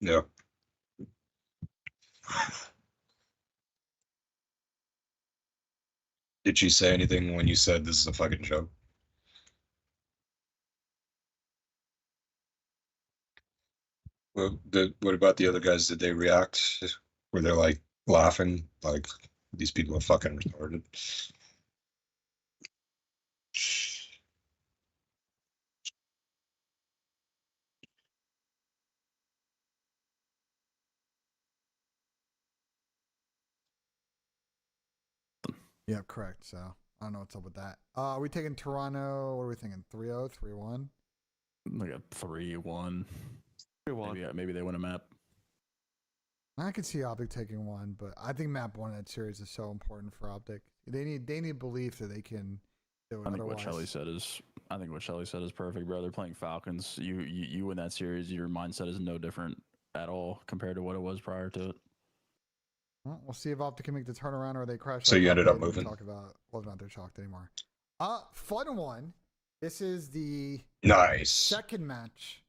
Yeah. Did she say anything when you said this is a fucking joke? What about the other guys? Did they react? Were they like laughing? Like these people are fucking retarded. Yeah, correct. So I don't know what's up with that. Are we taking Toronto? What are we thinking? 3-0, 3-1? Like a 3-1. 3-1. Maybe they win a map. I could see Optic taking one, but I think map one in that series is so important for Optic. They need belief that they can do it. I think otherwise. what Shelly said is perfect, bro. They're playing Falcons. You win that series, your mindset is no different at all compared to what it was prior to it. Well, we'll see if Optic can make the turnaround or they crash. So you ended up moving. Talk about not they're shocked anymore. Fun one. This is the nice second match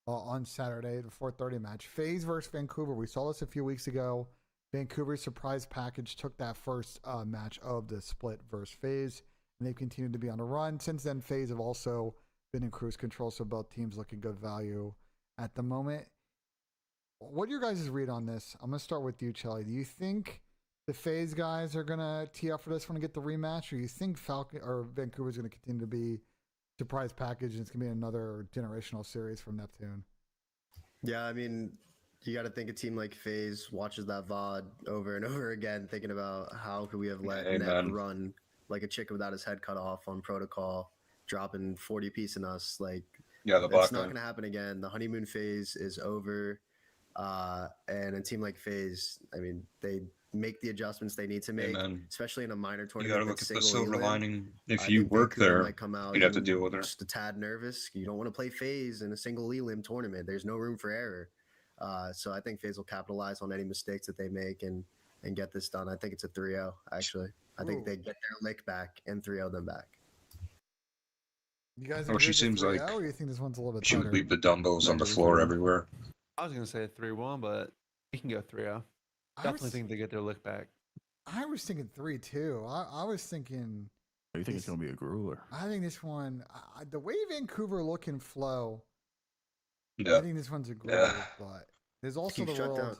on Saturday, the 4:30 match. FaZe versus Vancouver. We saw this a few weeks ago. Vancouver's surprise package took that first match of the split versus FaZe, and they've continued to be on the run. Since then, FaZe have also been in cruise control, so both teams looking good value at the moment. What are your guys' read on this? I'm going to start with you, Chelly. Do you think the FaZe guys are going to tee up for this one to get the rematch, or you think Falcon or Vancouver's going to continue to be surprise package and it's going to be another generational series from Neptune? Yeah, I mean, you got to think a team like FaZe watches that VOD over and over again, thinking about how could we have let Nep run like a chicken without his head cut off on protocol, dropping 40 piece in us. Like, yeah, that's not going to happen again. The honeymoon phase is over. And a team like FaZe, I mean, they make the adjustments they need to make, especially in a minor tournament. You gotta look at the silver lining. If you work there, you'd have to deal with it. Just a tad nervous. You don't want to play FaZe in a single elim tournament. There's no room for error. So I think FaZe will capitalize on any mistakes that they make and get this done. I think it's a 3-0, actually. I think they get their lick back and 3-0 them back. You guys she seems like or you think this one's a little bit she would leave the dumbbells on the floor everywhere. I was going to say 3-1, but we can go 3-0. Definitely think they get their lick back. I was thinking 3-2. I was thinking... You think it's going to be a grueler? I think this one... the way Vancouver look and flow, yeah. I think this one's a grueler, but there's also the world...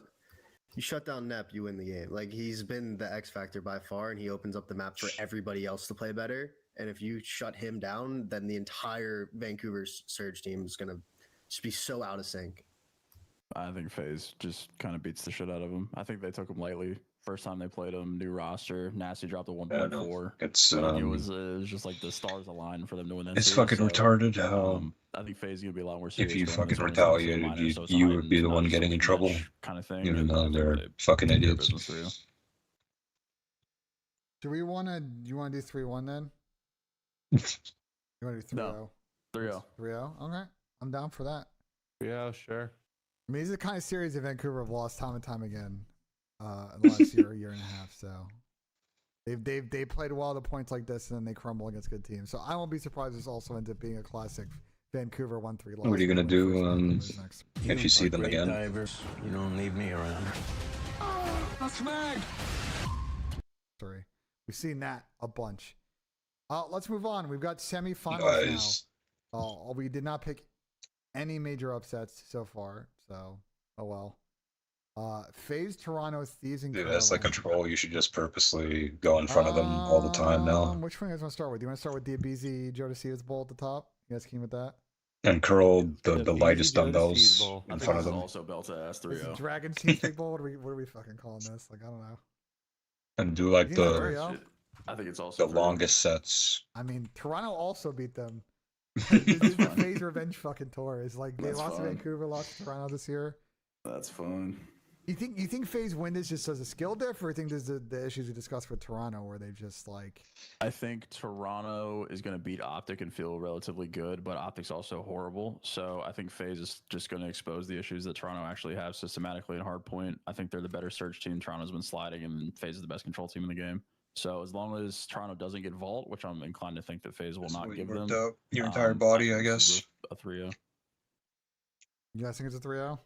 You shut down Nep, you win the game. Like, he's been the X factor by far, and he opens up the map for everybody else to play better. And if you shut him down, then the entire Vancouver Surge team is going to just be so out of sync. I think FaZe just kind of beats the shit out of them. I think they took them lightly. First time they played them, new roster. Nasty dropped a 1.4. It's it was just like the stars aligned for them to win that. It's fucking retarded. I think FaZe is gonna be a lot more serious. If you fucking retaliated, you would be the one getting in trouble. Kind of thing. Even though they're fucking idiots. Do we want to? You want to do 3-1 then? You want to do 3-0? No. 3-0. 3-0. Okay, I'm down for that. Yeah, sure. I mean, these are the kind of series that Vancouver have lost time and time again in the last year and a half. So they played well to points like this, and then they crumble against good teams. So I won't be surprised if this also ends up being a classic Vancouver 1-3 loss. What are you gonna do if you see them again? Divers. You don't leave me around. Oh, smack! Sorry, we've seen that a bunch. Let's move on. We've got semifinals now. We did not pick any major upsets so far, so oh well. FaZe, Toronto, Thieves, and Dude, that's like a troll. You should just purposely go in front of them all the time now. Which one you guys want to start with? Do you want to start with Diabizi, Jodecitas Bowl at the top? You guys keen with that? And curl the lightest dumbbells in front of them. Also belt to ass 3-0. Dragon Cheese Big Bowl? What are we fucking calling this? Like, I don't know. And do like I think it's also the longest sets. I mean, Toronto also beat them. This is the FaZe revenge fucking tour. It's like they lost to Vancouver, lost to Toronto this year. That's fun. You think FaZe win this just as a skill diff, or you think there's the issues we discussed with Toronto where they just like? I think Toronto is going to beat Optic and feel relatively good, but Optic's also horrible. So I think FaZe is just going to expose the issues that Toronto actually have systematically in hardpoint. I think they're the better search team. Toronto's been sliding, and FaZe is the best control team in the game. So as long as Toronto doesn't get Vault, which I'm inclined to think that FaZe will That's not what give worked them, out your entire body, I think this is guess. a 3-0. You guys think it's a 3-0?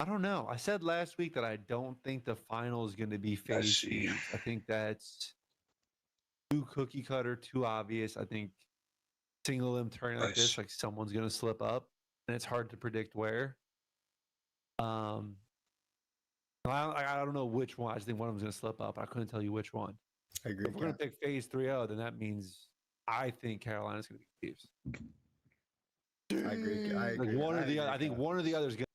I don't know. I said last week that I don't think the final is going to be FaZe see. Thieves. I think that's too cookie cutter, too obvious. I think single limb turn like this, Nice. like someone's going to slip up, and it's hard to predict where. I don't know which one. I just think one of them's going to slip up. I couldn't tell you which one. I agree. If we're going to pick FaZe 3-0, then that means I think Carolina's going to be Thieves. I agree. I Like agree. one or the agree, other. I think Cap. one or the other is going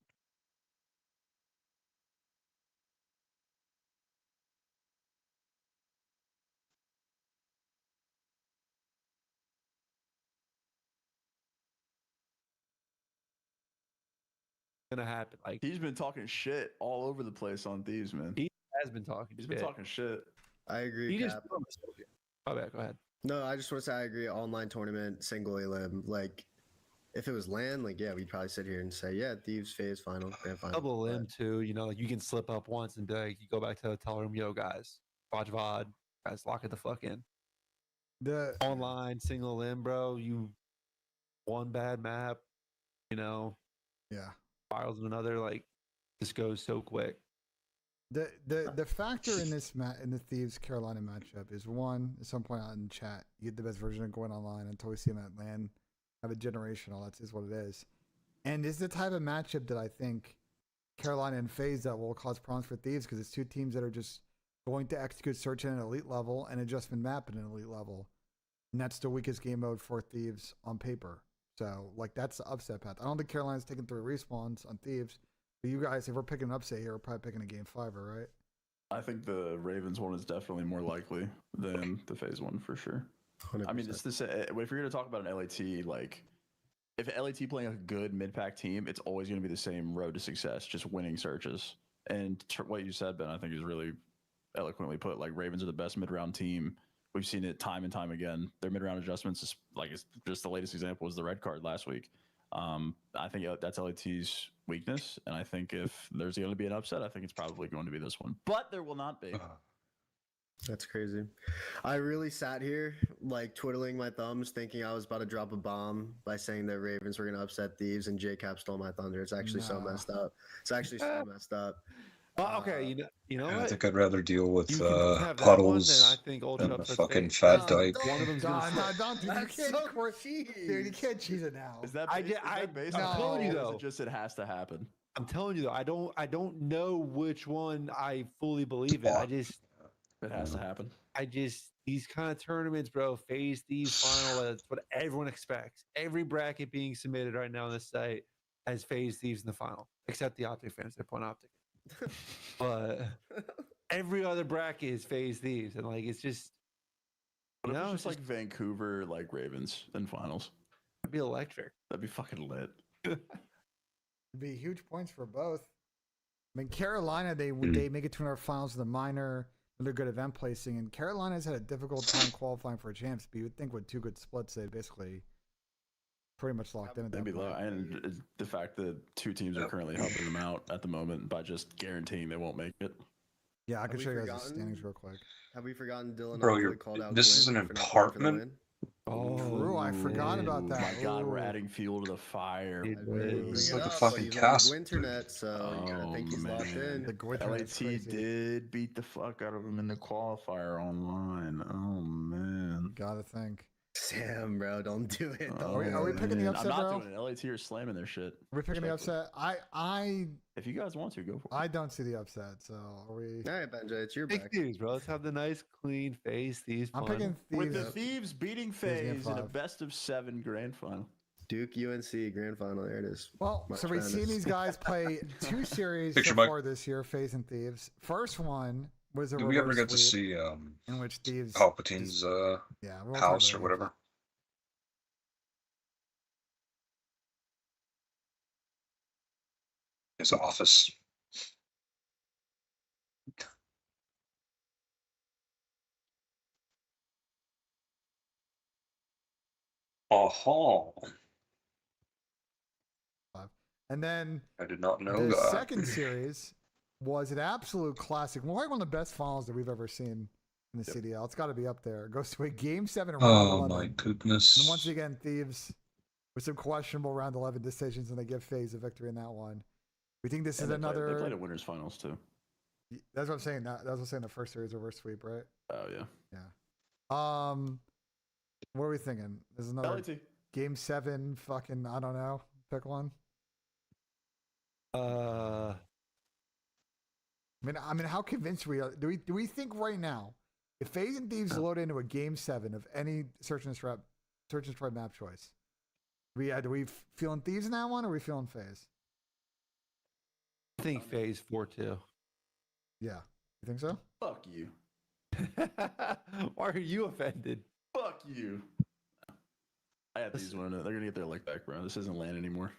to happen. Like He's been talking shit all over the place on Thieves, man. he has been talking. He's been shit. talking shit. I agree. He just. Cap. Oh, bad. Go ahead. No, I just want to say I agree. Online tournament, single elim. Like, if it was LAN, like, yeah, we'd probably sit here and say, yeah, Thieves phase final, grand final. Double limb But too. You know, like you can slip up once and be like, you go back to the hotel room, yo, guys, watch VOD, guys, lock it the fuck in. The Online single limb, bro. You one bad map, you know, yeah. spirals in another. Like this goes so quick. The factor in this in the Thieves Carolina matchup is one, at some point out in chat, you get the best version of going online until we see them at LAN. Have a generational, that's is what it is. And it's the type of matchup that I think Carolina and FaZe that will cause problems for Thieves because it's two teams that are just going to execute search at an elite level and adjustment map at an elite level. And that's the weakest game mode for Thieves on paper. So, like, that's the upset path. I don't think Carolina's taking 3 respawns on Thieves. But you guys, if we're picking an upset here, we're probably picking a game 5, right? I think the Ravens one is definitely more likely than the FaZe one for sure. 100%. I mean, it's this. If you're going to talk about an LAT, like if LAT playing a good mid-pack team, it's always going to be the same road to success, just winning searches. And what you said, Ben, I think is really eloquently put. Like Ravens are the best mid-round team. We've seen it time and time again. Their mid-round adjustments is like it's just the latest example was the red card last week. I think that's LAT's weakness, and I think if there's going to be an upset, I think it's probably going to be this one. But there will not be. That's crazy. I really sat here, like, twiddling my thumbs, thinking I was about to drop a bomb by saying that Ravens were going to upset Thieves, and J-Cap stole my thunder. It's actually so No. messed up. It's actually so messed up. Well, okay, you know I what? think I'd rather deal with You can have that one, then I puddles think Ultra than a upsets fucking FaZe. fat dyke. One of them's gonna slip. Don't, dude. You That's can't, so dude, you can't cheese it now. Is that I based, did- is I- that based I'm on telling or you is though. it just it has to happen? I'm telling you though, I don't know which one I fully believe in. It has to happen. These kind of tournaments, bro, FaZe Thieves final, that's what everyone expects. Every bracket being submitted right now on this site has FaZe Thieves in the final, except the Optic fans, they're playing Optic. But every other bracket is FaZe Thieves, and like it's just What if No, it's it's just like Vancouver, like Ravens in finals? it'd be electric. That'd be fucking lit. It'd be huge points for both. I mean, Carolina, they make it to our finals of the minor. They're good event placing, and Carolina's had a difficult time qualifying for a champs. But you would think with 2 good splits, they basically pretty much locked in at that Maybe low. point. And the fact that 2 teams are currently helping them out at the moment by just guaranteeing they won't make it. Yeah, I could we show you guys the forgotten? standings real quick. Have we forgotten Dylan Bro, Oakley you're- called out this is Gwyn an for not playing for the apartment? win? True, I forgot about that. My God, we're Ooh. adding fuel to the fire. It I really is. bring It's it like a up, but fucking he's on castle. Winternet, so you gotta Oh, think he's locked man. in. The Gwitter's LAT crazy. did beat the fuck out of him in the qualifier online. Oh man. Gotta think. Sam, bro, don't do it. Oh, Are we picking the man. upset, I'm not bro? doing it. LAT are slamming their shit. Are we picking the Respectfully. upset? If you guys want to, go for it. I don't see the upset. So are we? All right, Benja, it's your Big back. Thieves, bro. Let's have the nice, clean FaZe Thieves I'm final. picking With Thieves. the Thieves beating Thieves game FaZe in a 5. best of 7 grand final. Duke UNC grand final. There it is. Well, March so we've seen Madness. these guys play 2 series Picture so Mike. far this year, FaZe and Thieves. First one was a Did we ever reverse get to sweep see in which Thieves Palpatine's yeah, we'll talk house about or it. whatever? his office. Oh, And then I did not know the that. second series was an absolute classic. Probably one of the best finals that we've ever seen in the CDL. It's got to be up there. It goes to a Game 7 round Oh 11. my goodness. And once again, Thieves with some questionable round 11 decisions, and they give FaZe a victory in that one. We think this is another. They played a winners finals too. That's what I'm saying. That's what I'm saying. The first series reverse sweep, right? Oh yeah. Yeah. What are we thinking? This is another LAT. Game 7. Fucking, I don't know. Pick one. I mean, how convinced we are? Do we think right now, if FaZe and Thieves load into a Game 7 of any search and destroy map choice, do we feeling Thieves in that one, or are we feeling FaZe? I think phase 4-2. Yeah, you think so? Fuck you. Why are you offended? Fuck you. I have these winning it. They're gonna get their lick back, bro. This isn't LAN anymore.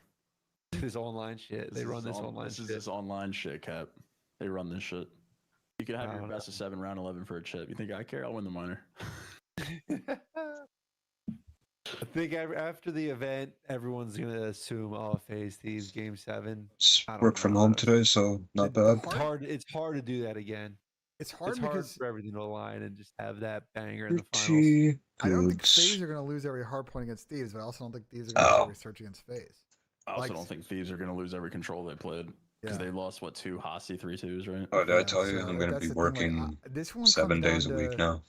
This online shit. They run this online This shit. is this online shit, Cap. They run this shit. You can have your best of 7 round 11 for a chip. You think I care? I'll win the minor. I think after the event, everyone's gonna assume FaZe Thieves Game 7. I don't Work from know. home today, so not bad. It's hard to do that again. It's hard It's because hard for everything to align and just have that banger in the finals. Pretty I don't think good. FaZe are going to lose every hard point against Thieves, but I also don't think Thieves are going to lose every search against FaZe. I also Like- don't think Thieves are gonna lose every control they played. Because Yeah. they lost, what, 2 Hossie 3-2s, right? Oh, did I Yeah, tell you so I'm going to that's be the thing, like, working this one 7 comes days a down week to- now?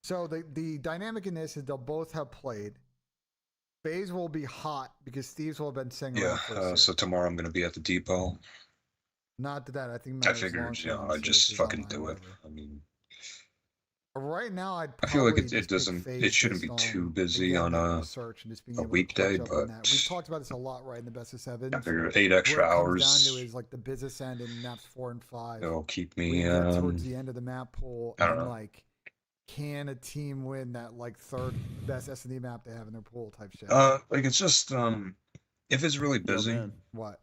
So the dynamic in this is they'll both have played. FaZe will be hot because Thieves will have been singing Yeah, around for a series. so tomorrow I'm going to be at the depot. Not that I think I Matt's figured, long-term I'd just series fucking online, do it. whatever. I mean, Right now, I'd I feel like probably it just pick doesn't, FaZe it shouldn't based be too on, busy again, on getting a research and just being a able to weekday, clutch up on but that. We've talked about this a lot, right, in the best of sevens. I figure 8 extra Where it comes hours, down to is like the business end in maps 4 and 5. it'll keep We me, get towards the end of the map pool, I don't and know. like, can a team win that like third best S&D map they have in their pool type shit? like it's just, if it's really Yo, busy, man, What?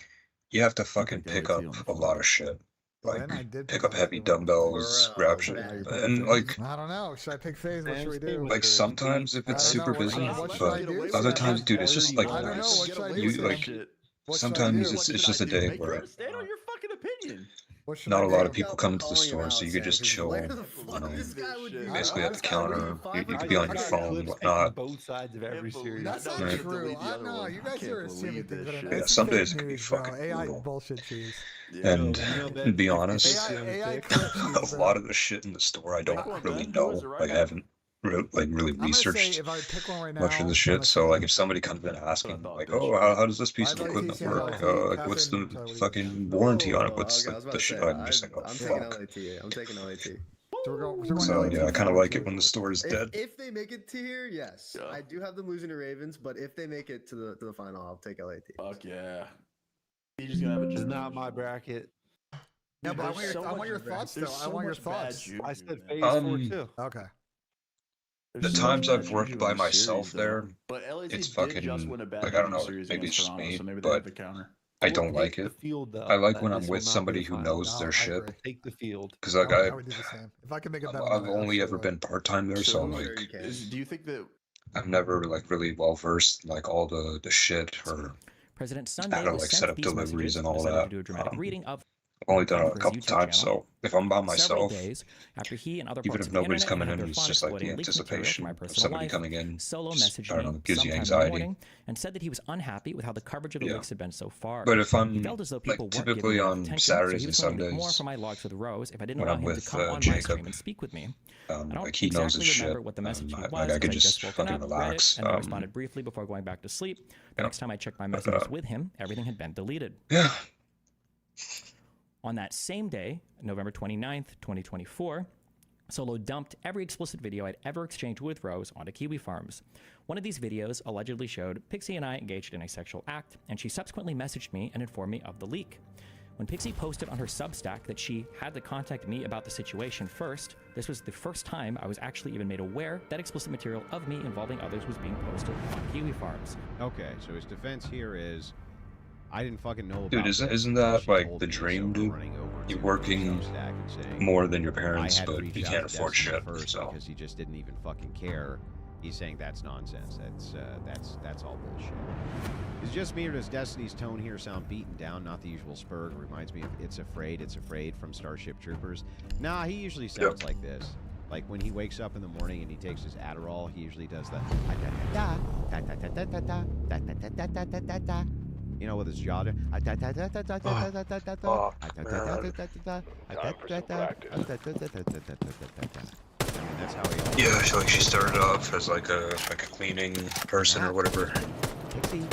you have to fucking picked pick LAT up on the a phone. lot of shit. Well, Like, then I did pick up LAT heavy on the phone. dumbbells, grab shit, Bro, and like, I don't know. Should I pick FaZe? What Sam, should we stay do? with like her. sometimes if I it's don't super know. busy, What should but I do? other Sam? times, dude, it's just like, I don't know. What should I do? you, Sam? like, What should I sometimes do? it's just a day Make your where own- stand on your fucking opinion. What should not I a do? lot of people come to the store, so you could just chill, Where the fuck know, this guy would be? basically I at the just counter. You could be on your got phone, clips whatnot. taking both sides of every Can't series. believe That's not Right. true. Delete the I other know. one. You I guys can't are assuming believe things, this but shit. Yeah, it's some fake days it could be news, bro. fucking AI brutal. bullshit cheese. And Ben, to be 50-50 honest, on the AI pick. clip a cheese, bro. lot of the shit in the store I Pick don't one, really man. know. Who is it right Like I now? haven't really I'm gonna say researched if I pick one right now, much of the I'm shit. gonna So say like if somebody comes in asking thought, like, bitch. oh, how does this piece of I'd like to equipment see work? LT. Like what's Catherine, the tell me what you fucking warranty on it? What's Okay, I like was about the to shit? say, I'm just like, oh I'm taking fuck. LAT. I'm taking LAT. So we're going So LAT yeah, I kind of for like it two when the for store is dead. If they make it to here, yes. Yeah. I do have them losing to Ravens, but if they make it to the final, I'll take LAT. Fuck yeah. He's just gonna have a It's juju. not my bracket. Yeah, but I There's want your, so I want much your bad- thoughts there's though. I so want your much bad thoughts. juju, I said man. phase Um, 4-2. Okay. There's The so much times bad I've worked juju by in this myself series, though. there, But LAT it's did fucking, just win a bad like, I don't juju know, series maybe against it's just Toronto, me, so maybe they but have the counter. I will don't like take it. The field, though, I like that when I'm this will with not be somebody the who final. knows No, their I shit. agree. Take the field. Because like I would do the same. If I could make a bet on I've that, only I ever would. been part time there, so So like Sure you can. Do you think that I'm never like really well versed in like all the shit or President how Sunday to was like sent set up these deliveries messages and and all decided that. to do a dramatic reading of I've only done it for a his couple YouTube times, channel. so if I'm by several myself, days after he and other even parts if of the nobody's internet coming had in, their it's fun just like the exploiting leaked material from anticipation my of personal somebody life, coming in. Solo Just, messaged I don't me know, gives you sometime in the anxiety. morning and said that he was unhappy with how the coverage of the Yeah. leaks had been so far. But if He I'm felt as though like people weren't giving typically me enough on attention, so Saturdays he and was going to make more Sundays for my logs with Rose if I didn't when allow I'm him to with come on my Jacob, stream and speak with me. I don't like he knows exactly his remember shit. what the message was, Like I as could I just woken fucking up, read relax. it, and then responded briefly before going back to sleep. The next time I checked my messages with him, everything had been deleted. Yeah. On that same day, November 29th, 2024, Solo dumped every explicit video I'd ever exchanged with Rose onto Kiwi Farms. One of these videos allegedly showed Pixie and I engaged in a sexual act, and she subsequently messaged me and informed me of the leak. When Pixie posted on her Substack that she had to contact me about the situation first, this was the first time I was actually even made aware that explicit material of me involving others was being posted on Kiwi Farms. Okay, so his defense here is, I didn't fucking know about Dude, this isn't until that she like told the me, so dream, we're dude? running over You're to working Substack and saying, more than your I parents, had to but reach you out can't to afford Destiny shit. first So because he just didn't even fucking care. He's saying that's nonsense. That's all bullshit. Is it just me, or does Destiny's tone here sound beaten down? Not the usual spur. It reminds me of It's Afraid from Starship Troopers. Nah, he usually sounds like this. Like when he wakes up in the morning and he takes his Adderall, he usually does the you know, with his jaw. I mean, that's how he. yeah, I feel like she started off as like a cleaning person or whatever. Pixie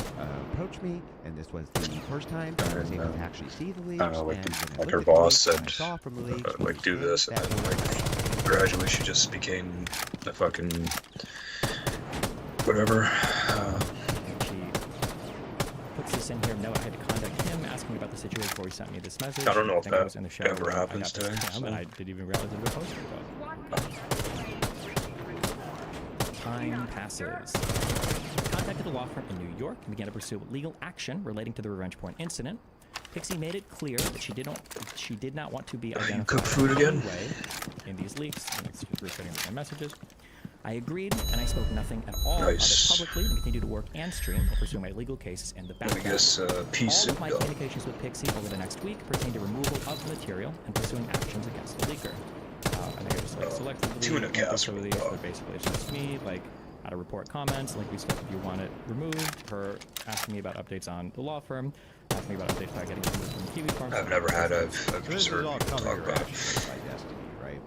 approached me, and this was the first time that I was able to actually see the leaks. I don't know, like, and when I like looked her at the boss leaks, and I said, saw from the leaks, she like was do this, and that then like gradually she just became a fucking whatever. And she puts this in here. No, I had to contact him asking about the situation before he sent me this message. I don't know if think I that was in the show ever when I happens got this to to him, him, and so. I didn't even realize it was a poster. But time passes. Contacted a law firm in New York and began to pursue legal action relating to the revenge porn incident. Pixie made it clear that she did not want to be identified cook food in again? any way in these leaks. And it's just resetting my messages. I agreed, and I spoke nothing at all Nice. of it publicly, and continued to work and stream while pursuing my legal cases in the I background. guess peace. All of my communications with Pixie over the next week pertain to removal of the material and pursuing actions against the leaker. I think I just like selectively tuna went through some casserole. of these, but basically it's just me, like how to report comments, link stuff if you want it removed, her asking me about updates on the law firm, asking me about updates about getting removed from Kiwi Farm. I've never had. I've So just this is heard all people cover talk your about. actions by Destiny, right?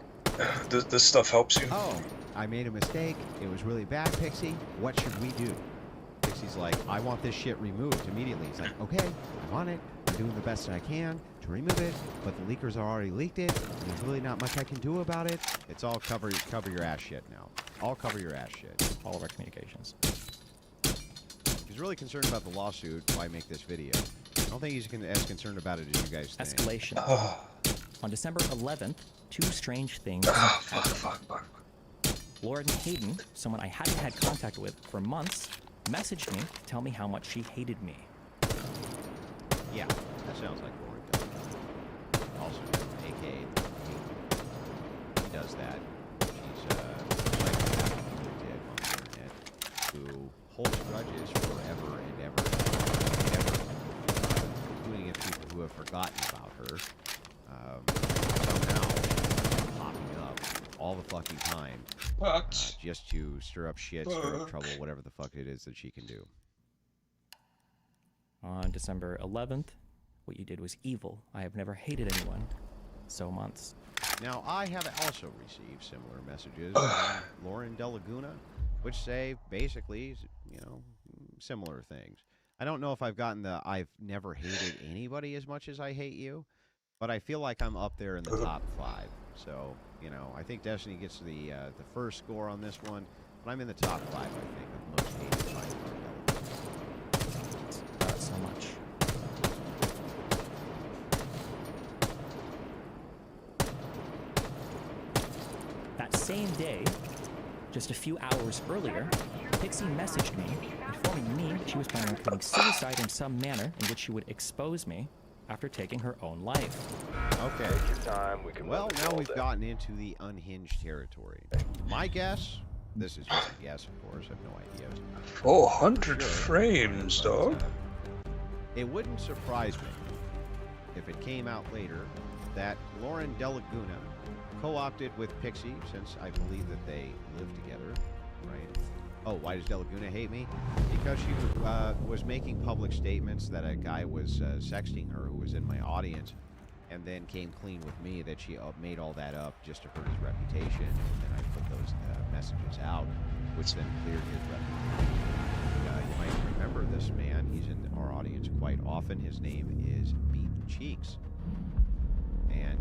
This stuff helps you. Oh, I made a mistake. It was really bad, Pixie. What should we do? Pixie's like, I want this shit removed immediately. He's like, okay, I'm on it. I'm doing the best I can to remove it, but the leakers already leaked it, and there's really not much I can do about it. It's all cover your ass shit now. All cover your ass shit. All of our communications. He's really concerned about the lawsuit. Why make this video? I don't think he's as concerned about it as you guys think. Escalation. On December 11th, two strange things happened. Lauren Hayden, someone I hadn't had contact with for months, messaged me to tell me how much she hated me. Yeah, that sounds like Lauren does. Also, AK, he does that. She's a psychopath lunatic on the internet who holds grudges forever and ever, including against people who have forgotten about her. Somehow popping up all the fucking time, just to stir up shit, stir up trouble, whatever the fuck it is that she can do. On December 11th, what you did was evil. I have never hated anyone. So months. Now, I have also received similar messages from Lauren De Laguna, which say basically, you know, similar things. I don't know if I've gotten the I've never hated anybody as much as I hate you, but I feel like I'm up there in the top 5. So, you know, I think Destiny gets the first score on this one, but I'm in the top 5, I think, of most hated by Lauren De Laguna. So much. That same day, just a few hours earlier, Pixie messaged me, informing me that she was planning on committing suicide in some manner in which she would expose me after taking her own life. Okay. Well, now we've gotten into the unhinged territory. My guess, this is just a guess, of course, I have no idea. 100 frames, dog. It wouldn't surprise me if it came out later that Lauren De Laguna co-opted with Pixie, since I believe that they live together, right? Oh, why does De Laguna hate me? Because she was making public statements that a guy was sexting her who was in my audience, and then came clean with me that she made all that up just to hurt his reputation, and then I put those messages out, which then cleared his reputation. You might remember this man. He's in our audience quite often. His name is Beat Cheeks, and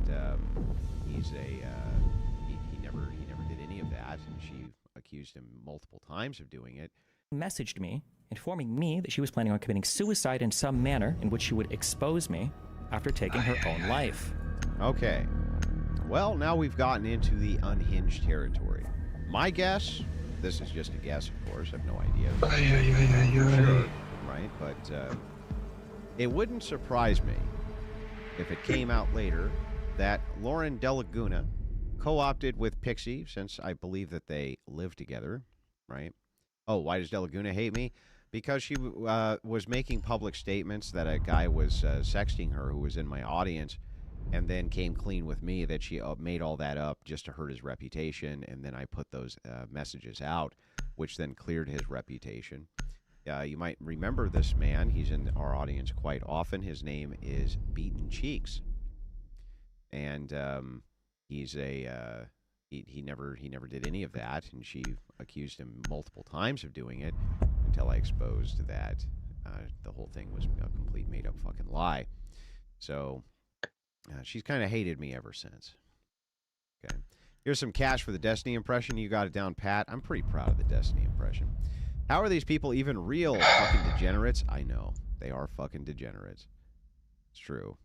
he's he never did any of that, and she accused him multiple times of doing it. Messaged me, informing me that she was planning on committing suicide in some manner in which she would expose me after taking her own life. Okay. Well, now we've gotten into the unhinged territory. My guess, this is just a guess, of course, I have no idea. Sure, right? But It wouldn't surprise me if it came out later that Lauren De Laguna co-opted with Pixie, since I believe that they live together, right? Oh, why does De Laguna hate me? Because she was making public statements that a guy was sexting her who was in my audience, and then came clean with me that she made all that up just to hurt his reputation, and then I put those messages out, which then cleared his reputation. You might remember this man. He's in our audience quite often. His name is Beaten Cheeks, and he's a he never did any of that, and she accused him multiple times of doing it until I exposed that the whole thing was a complete made up fucking lie. So she's kind of hated me ever since. Okay, here's some cash for the Destiny impression. You got it down pat. I'm pretty proud of the Destiny impression. How are these people even real fucking degenerates? I know. They are fucking degenerates. It's true.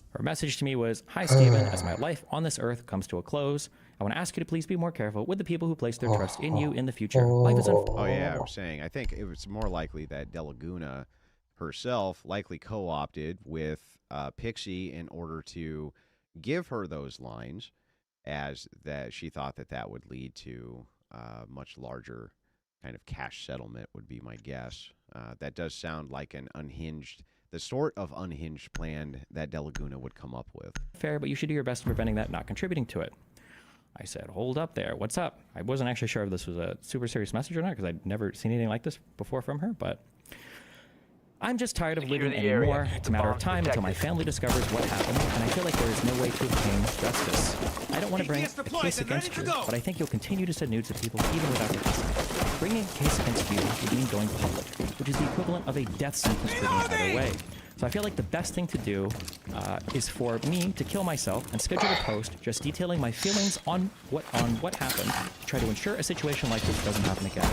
Her message to me was, "Hi, Steven. As my life on this earth comes to a close, I want to ask you to please be more careful with the people who place their trust in you in the future. Life is Oh, yeah, I was saying. I think it was more likely that De Laguna herself likely co-opted with Pixie in order to give her those lines, as that she thought that that would lead to much larger kind of cash settlement would be my guess. That does sound like an unhinged, the sort of unhinged plan that De Laguna would come up with. fair, but you should do your best in preventing that, not contributing to it." I said, "Hold up there. What's up?" I wasn't actually sure if this was a super serious message or not, because I'd never seen anything like this before from her, but I'm just tired of living anymore. It's a matter of time until my family discovers what happened, and I feel like there is no way to obtain justice. I don't want to bring a case against you, but I think you'll continue to send nudes to people even without their consent. Bringing a case against you would mean going public, which is the equivalent of a death sentence for me either way. So I feel like the best thing to do is for me to kill myself and schedule a post just detailing my feelings on what happened, to try to ensure a situation like this doesn't happen again.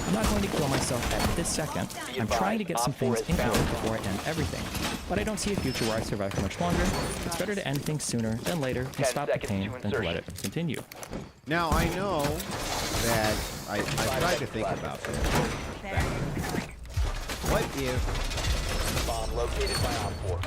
I'm not going to kill myself at this second. I'm trying to get some things in order before I end everything. But I don't see a future where I survive for much longer. It's better to end things sooner than later and stop the pain than to let it continue. Now, I know that I tried to think about this. What if Bomb located by Op 4.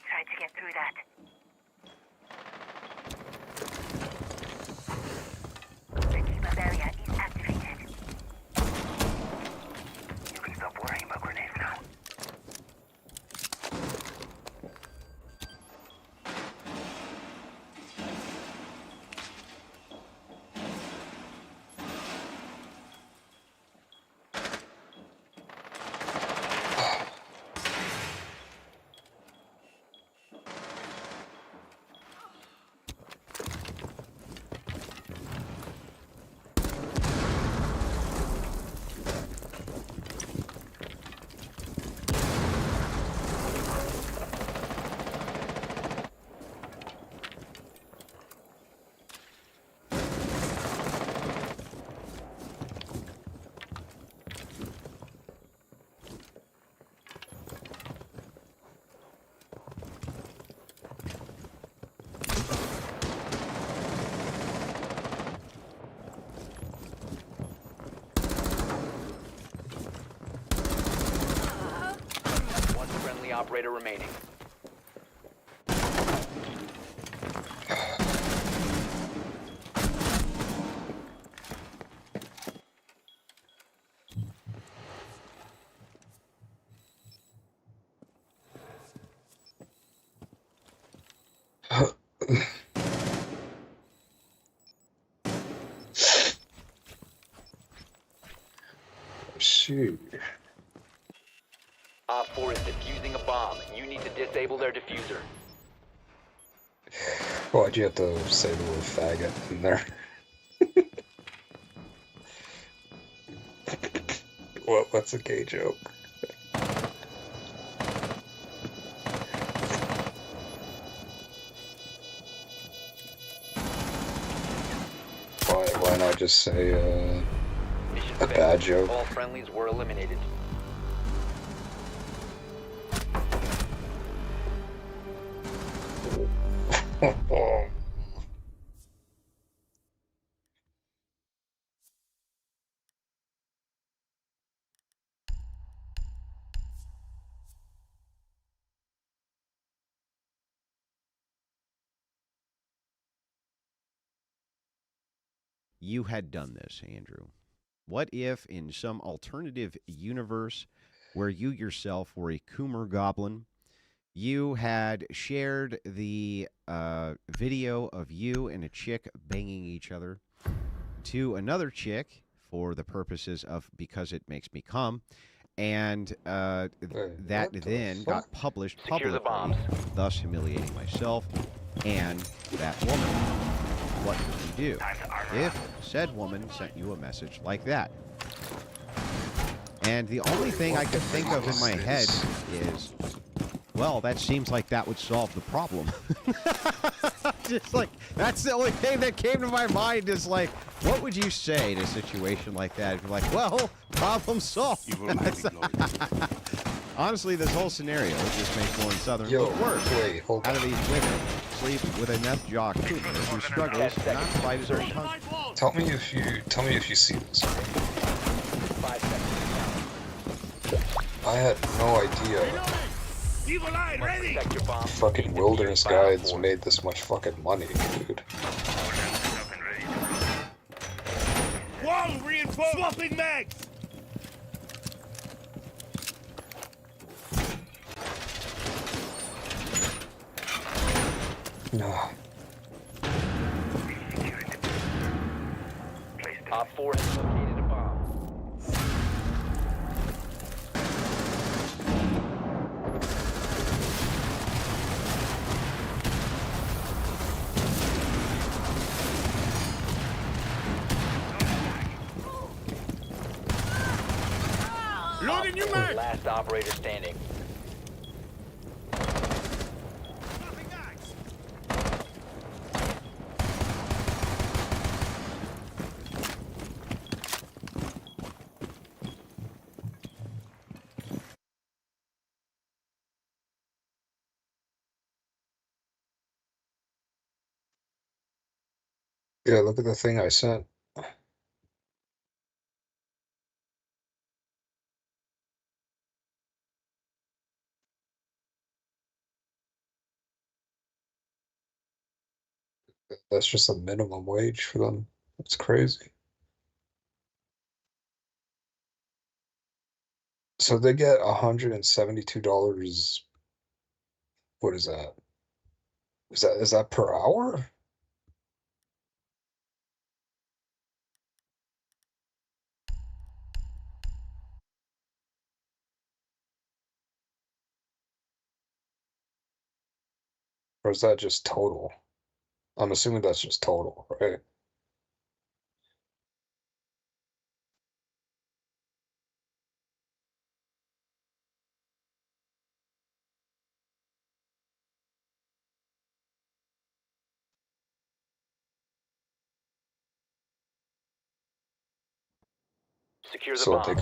Tried to get through that. The keep-up area is activated. You can stop worrying about grenades now. One friendly operator remaining. Shoot. Op 4 is defusing a bomb. You need to disable their diffuser. Why'd you have to say the word faggot in there? What's a gay joke? Why not just say, Mission A bad joke. All friendlies were eliminated. You had done this, Andrew. What if in some alternative universe where you yourself were a Coomer Goblin, you had shared the video of you and a chick banging each other to another chick for the purposes of because it makes me come, and that what the then fuck? got published Secure the publicly, bombs. thus humiliating myself and that woman. What would you do if said woman sent you a message like that? And the only thing I could think of in my head is, well, that seems like that would solve the problem. Just like, that's the only thing that came to my mind is like, what would you say in a situation like that? If you're like, well, problem solved. Honestly, this whole scenario just makes Lauren Southern look worse. Wait, hold How on. do these women sleep with a meth jock who struggles not to bite his own tongue? Tell me if you see this. 5 seconds. I had no idea You must protect your bomb. fucking Wilderness Guides made this much fucking money, dude. Wall reinforced. Swapping mags. No. Op 4 has located a bomb. Loading new mag. Last operator standing. Yeah, look at the thing I sent. That's just a minimum wage for them. It's crazy. So they get $172. What is that? Is that per hour? Or is that just total? I'm assuming that's just total, right? Secure the So bomb. they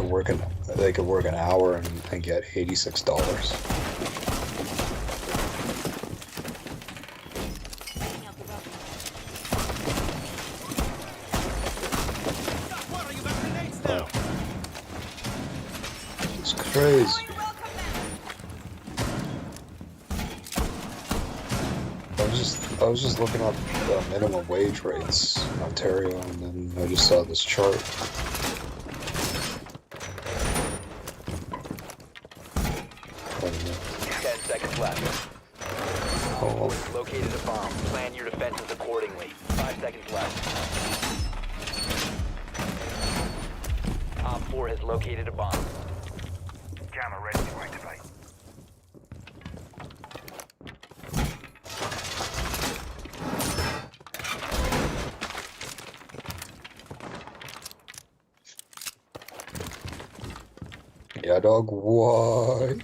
could work an hour and get $86. Oh. It's crazy. I was just looking up the minimum wage rates in Ontario, and then I just saw this chart. I don't know. 10 seconds left. Oh, Located a bomb. Plan your defenses accordingly. 5 seconds left. Op 4 has located a bomb. Jammer ready to activate. yeah, dog. Why?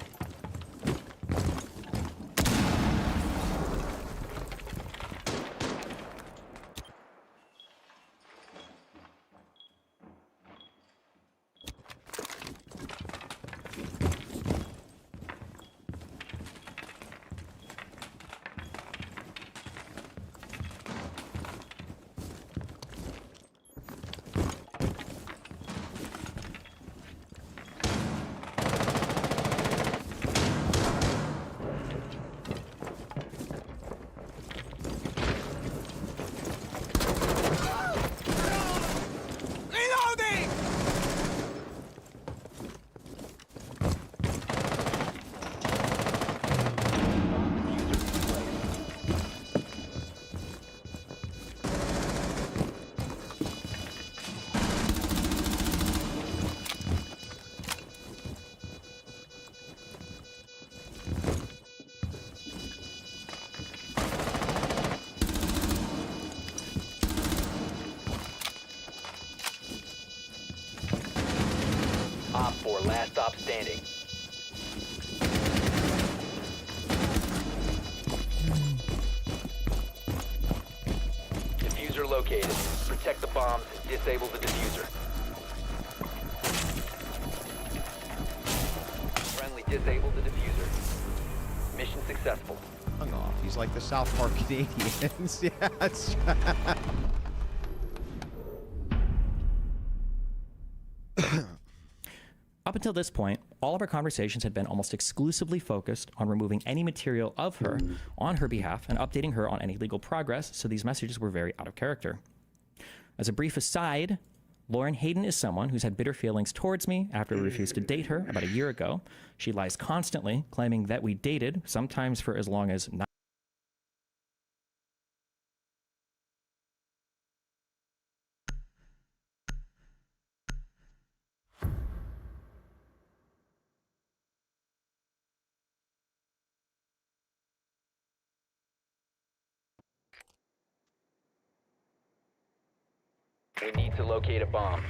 Op 4, last stop standing. Diffuser located. Protect the bombs and disable the diffuser. Friendly disabled the diffuser. Mission successful. Hung off. He's like the South Park Canadians. Yeah. It's Up until this point, all of our conversations had been almost exclusively focused on removing any material of her on her behalf and updating her on any legal progress, so these messages were very out of character. As a brief aside, Lauren Hayden is someone who's had bitter feelings towards me after I refused to date her about a year ago. She lies constantly, claiming that we dated, sometimes for as long as 9 We need to locate a bomb.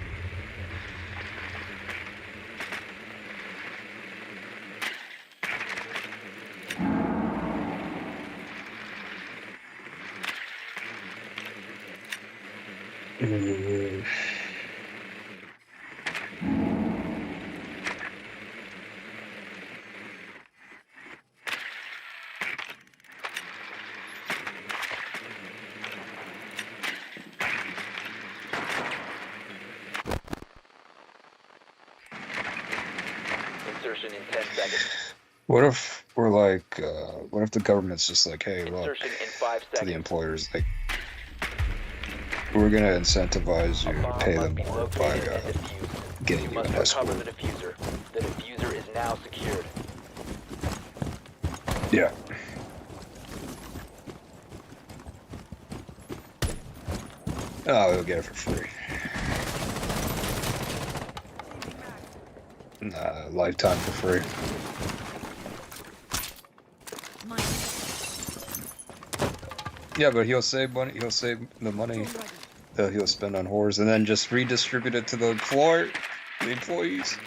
Insertion in 10 seconds. What if we're like, what if the government's just like, hey, look, Insertion in 5 to the seconds. employers, like, we're gonna incentivize you A to bomb pay must them be more by located and defused. getting You you must an recover escort. the diffuser. The diffuser is now secured. Yeah. Oh, we'll get it for free. Lifetime for free. Yeah, but he'll save money. He'll save the money that he'll spend on whores, and then just redistribute it to the employees.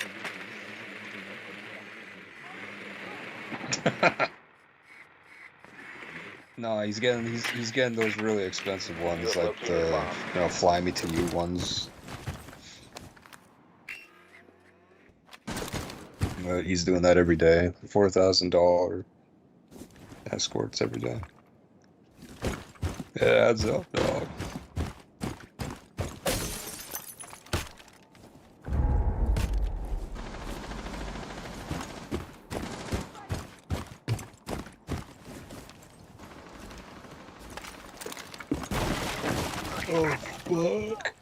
No, he's getting those really expensive ones, like the fly me to you ones. But he's doing that every day. $4,000 escorts every day. Yeah, adds up, dog. Oh, fuck.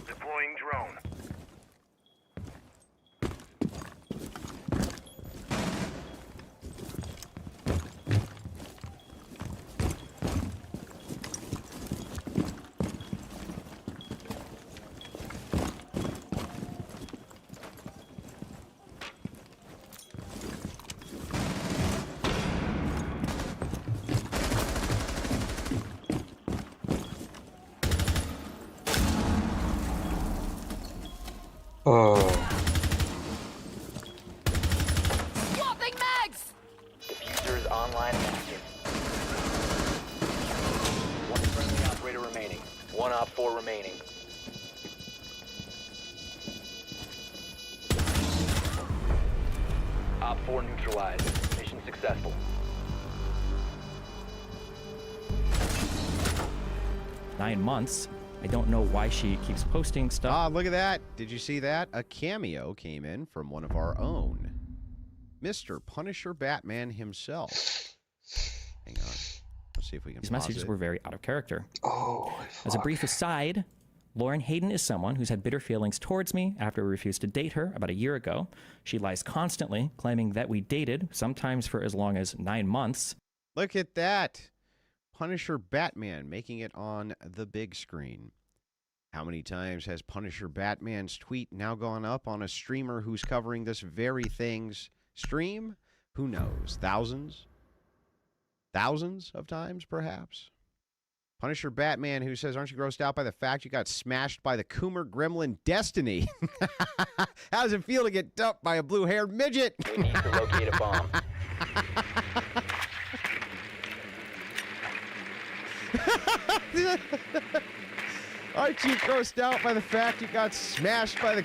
Deploying drone. Oh. Swapping mags! Diffuser is online and active. One friendly operator remaining. One Op 4 remaining. Op 4 neutralized. Mission successful. "9 months. I don't know why she keeps posting stuff." Ah, look at that. Did you see that? A cameo came in from one of our own. Mr. Punisher Batman himself. Hang on. Let's see see if we can. These pause messages it. were very out of character. Oh, As a fuck. brief aside, Lauren Hayden is someone who's had bitter feelings towards me after we refused to date her about a year ago. She lies constantly, claiming that we dated, sometimes for as long as 9 months. Look at that. Punisher Batman making it on the big screen. How many times has Punisher Batman's tweet now gone up on a streamer who's covering this very thing's stream? Who knows? Thousands? Thousands of times, perhaps? Punisher Batman, who says, aren't you grossed out by the fact you got smashed by the Coomer Gremlin Destiny? How does it feel to get dumped by a blue-haired midget? We need to locate a bomb. Aren't you grossed out by the fact you got smashed by the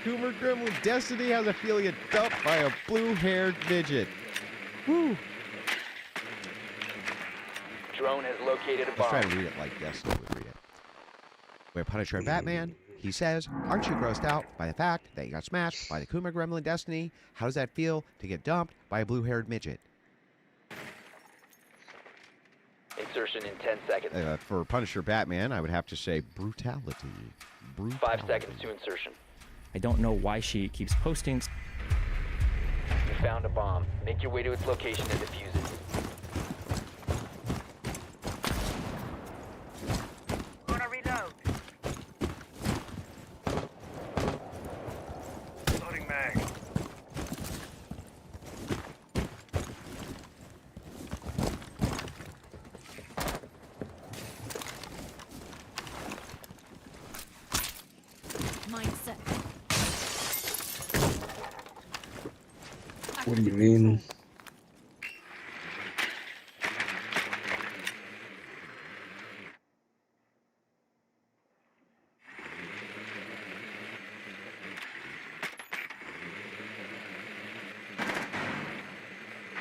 Coomer Gremlin Destiny? How's it feel to get dumped by a blue-haired midget? Woo! Drone has located a Let's try bomb. to read it like Destiny would read it. Where Punisher Batman, he says, aren't you grossed out by the fact that you got smashed by the Coomer Gremlin Destiny? How does that feel to get dumped by a blue-haired midget? Insertion in 10 seconds. For Punisher Batman, I would have to say brutality. 5 seconds to insertion. I don't know why she keeps posting. You found a bomb. Make your way to its location and defuse it. Gonna reload. Loading mag. Mindset. What do you mean?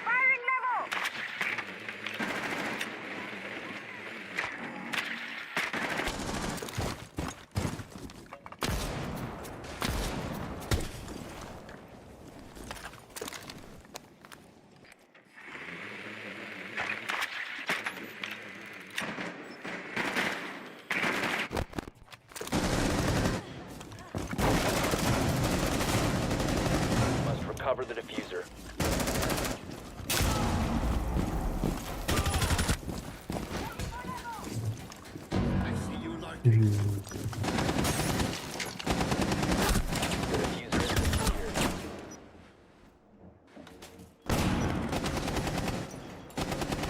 Firing level. Must recover the diffuser. The diffuser is secured.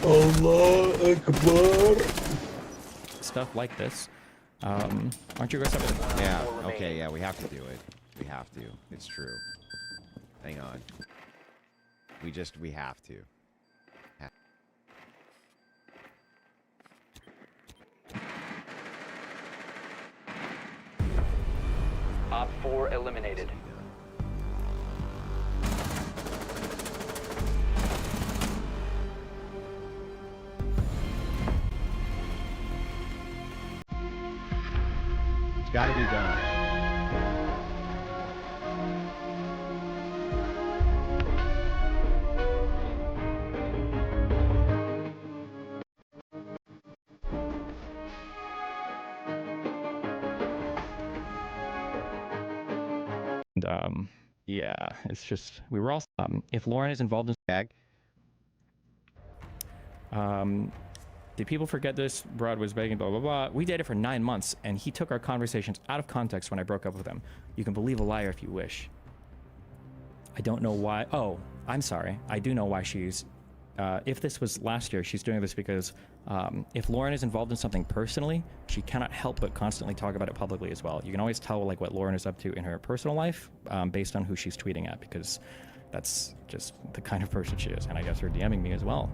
Allah Akbar. Stuff like this. Aren't you grossed out by the Yeah, Four okay, remaining. yeah, we have to do it. We have to. It's true. Hang on. We have to. Op 4 eliminated. It's got to be done. And yeah, it's just we were all. If Lauren is involved in, Tag. did people forget this? Brad was begging, blah blah blah. We dated for 9 months, and he took our conversations out of context when I broke up with him. You can believe a liar if you wish. I don't know why. Oh, I'm sorry. I do know why she's. If this was last year, she's doing this because if Lauren is involved in something personally, she cannot help but constantly talk about it publicly as well. You can always tell like what Lauren is up to in her personal life based on who she's tweeting at, because that's just the kind of person she is. And I guess her DMing me as well.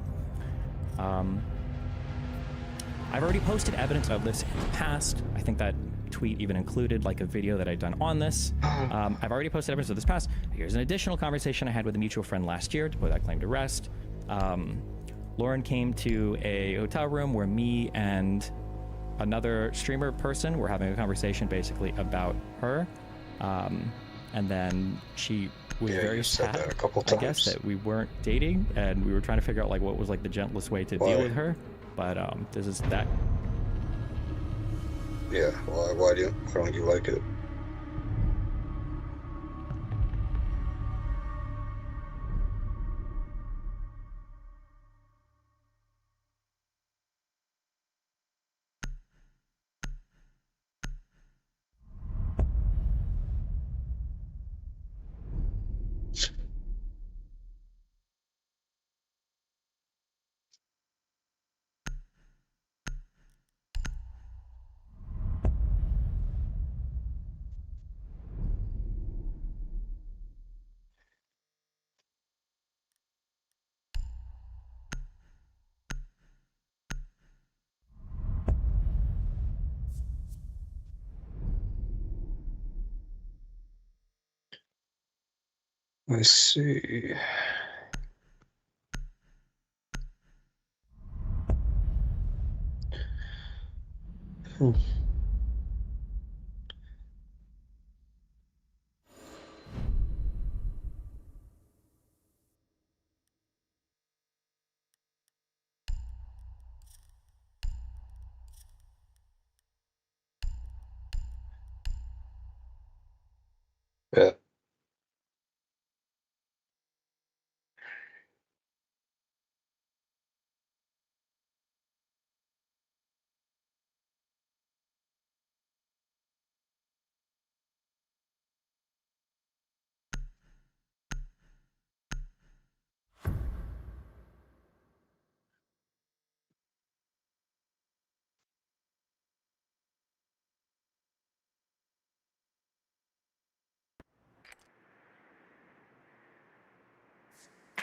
I've already posted evidence of this in the past. I think that tweet even included like a video that I'd done on this. I've already posted evidence of this past. Here's an additional conversation I had with a mutual friend last year to put that claim to rest. Lauren came to a hotel room where me and another streamer person were having a conversation basically about her. And then she was Yeah, very you said sad, that a couple I guess, times. that we weren't dating, and we were trying to figure out like what was like the gentlest way to deal Why? with her. but this is that. Yeah, why don't you like it? I see. Hmm. Yeah.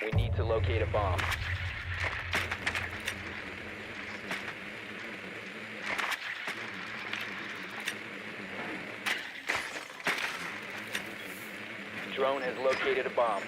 We need to locate a bomb. Drone has located a bomb.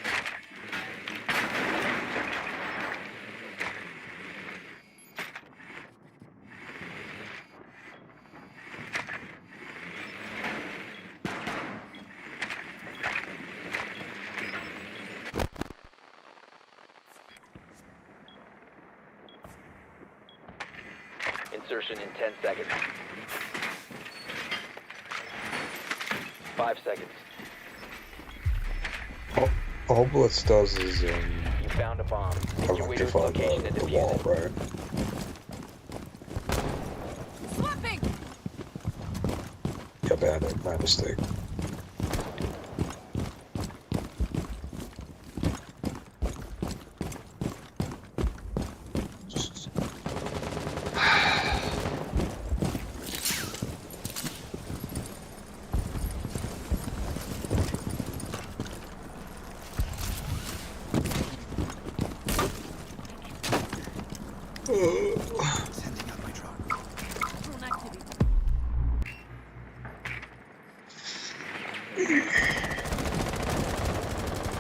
Insertion in 10 seconds. 5 seconds. All Blitz does is You found a bomb. Make your way to its electrify location and the defuse wall, it. right? Swapping! Yeah, bad. My mistake. Sending out my drone. Drone activity.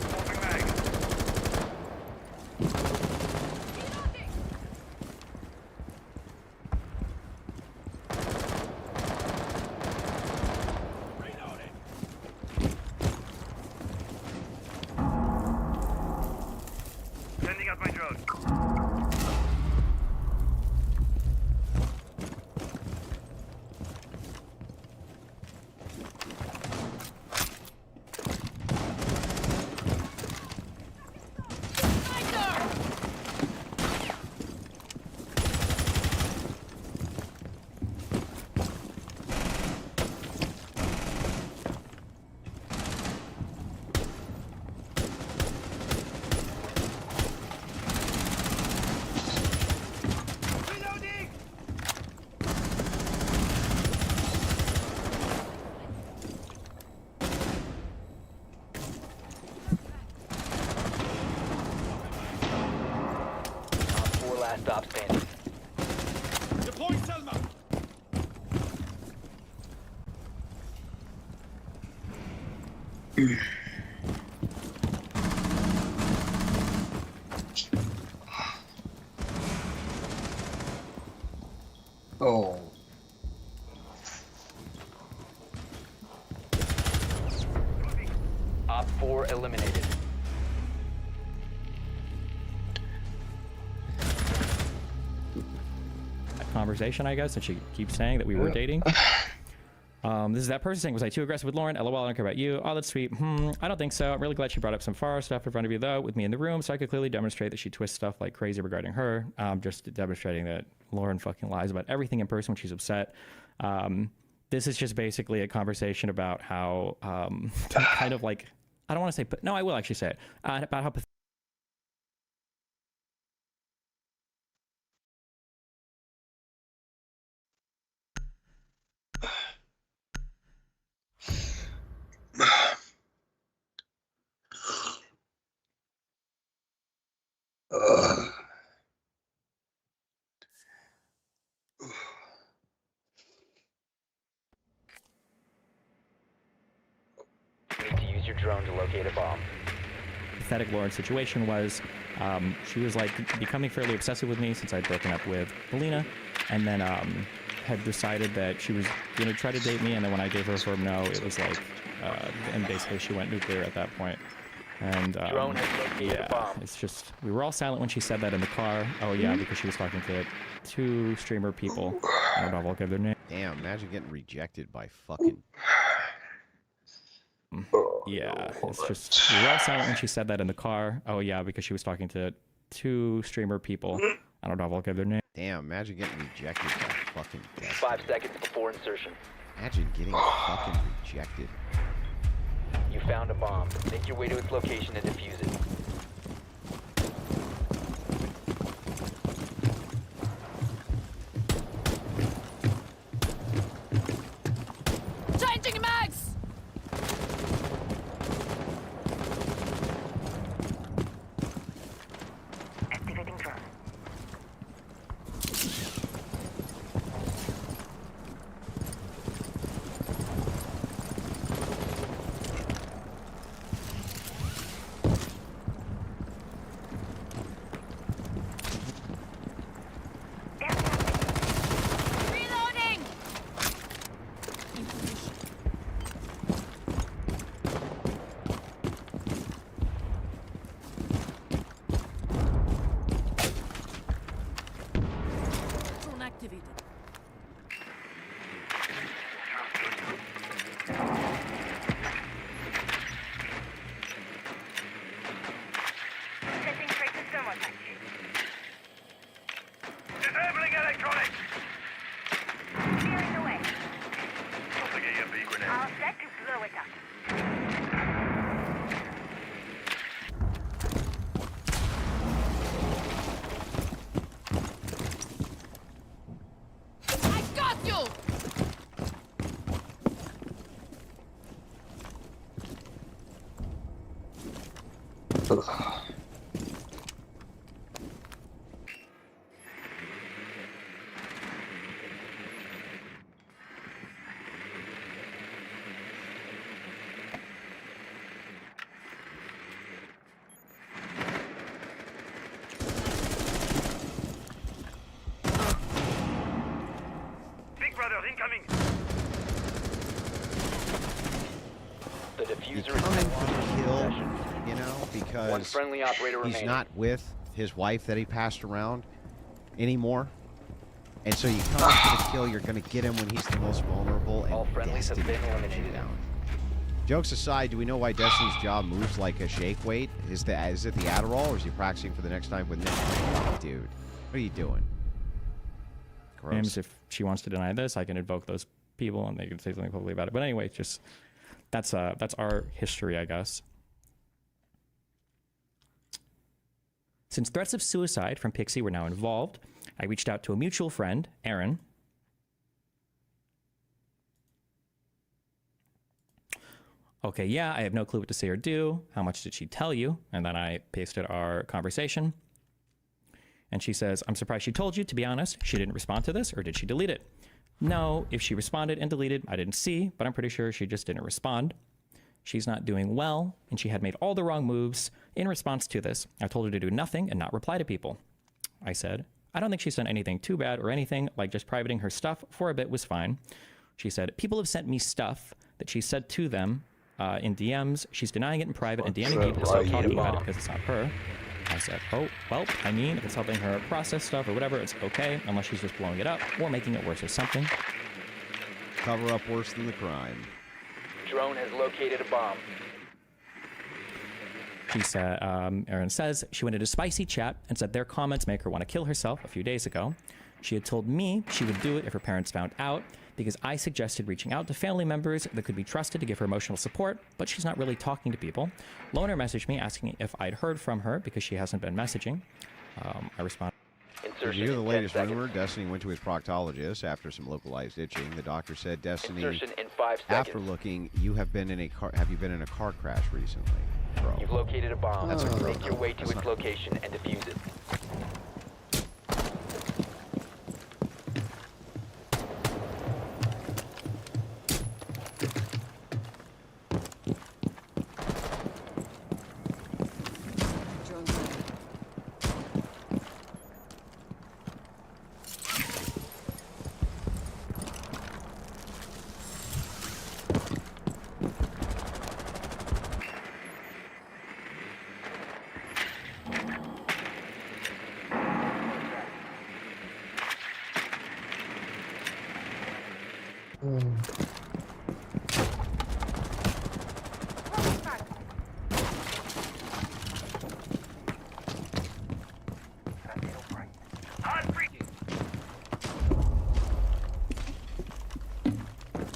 Swapping mag. Reloading. Sending out my drone. Reloading! Op 4 last stop standing. Deploy Selma. Oh. Op 4 eliminated. conversation, I guess, and she keeps saying that we were dating. This is that person saying, was I too aggressive with Lauren? LOL, I don't care about you. Oh, that's sweet. I don't think so. I'm really glad she brought up some far stuff in front of you, though, with me in the room, so I could clearly demonstrate that she twists stuff like crazy regarding her. Just demonstrating that Lauren fucking lies about everything in person when she's upset. This is just basically a conversation about how, kind of like, I don't want to say, no, I will actually say it, about how You need to use your drone to locate a bomb. pathetic Lauren's situation was. She was like becoming fairly obsessive with me since I'd broken up with Melina, and then had decided that she was going to try to date me, and then when I gave her a firm no, it was like, and basically she went nuclear at that point. And Drone has located a yeah, bomb. it's just, we were all silent when she said that in the car. Oh yeah, because she was talking to 2 streamer people. I don't know if I'll give their name. Damn, imagine getting rejected by fucking. Yeah, it's just, we were all silent when she said that in the car. Oh yeah, because she was talking to 2 streamer people. I don't know if I'll give their name. Damn, imagine getting rejected by fucking. 5 seconds before insertion. Imagine getting fucking rejected. You found a bomb. Make your way to its location and defuse it. Changing mags! Activating drone. Reloading! Drone activated. Setting traces thermostat. Disabling electronics! Clearing the way. Tossing a EMP grenade. All set to blow it up. I got you! Big brother incoming! The You diffuser is come in no for longer the in kill, possession. you know, One because friendly operator he's remaining. not with his wife that he passed around anymore. And so you come in for the kill, you're going to get him when he's the most vulnerable, and All friendlies have Destiny been hunts you eliminated. down. Jokes aside, do we know why Destiny's jaw moves like a shake weight? Is it the Adderall, or is he practicing for the next time with Nick? Dude, what are you doing? Gross. Names. If she wants to deny this, I can invoke those people and they can say something publicly about it. But anyway, just that's our history, I guess. Since threats of suicide from Pixie were now involved, I reached out to a mutual friend, Aaron. Okay, yeah, I have no clue what to say or do. How much did she tell you? And then I pasted our conversation. And she says, I'm surprised she told you, to be honest. She didn't respond to this, or did she delete it? No, if she responded and deleted, I didn't see, but I'm pretty sure she just didn't respond. She's not doing well, and she had made all the wrong moves in response to this. I told her to do nothing and not reply to people. I said, I don't think she's done anything too bad or anything, like just privating her stuff for a bit was fine. She said, people have sent me stuff that she said to them in DMs. She's denying it in private, and DMing me to stop talking about it because it's not her. I said, oh, well, I mean, if it's helping her process stuff or whatever, it's okay, unless she's just blowing it up or making it worse or something. Cover up worse than the crime. Drone has located a bomb. She said, Erin says she went into spicy chat and said their comments make her want to kill herself a few days ago. She had told me she would do it if her parents found out because I suggested reaching out to family members that could be trusted to give her emotional support, but she's not really talking to people. Loner messaged me asking if I'd heard from her because she hasn't been messaging. I responded. Did you hear the latest rumor? Destiny went to his proctologist after some localized itching. The doctor said, Destiny, Insertion in 5 seconds. after looking, you have been in a car. Have you been in a car crash recently, bro? You've located a bomb. That's a gross. Make your way to That's its not- location and defuse it.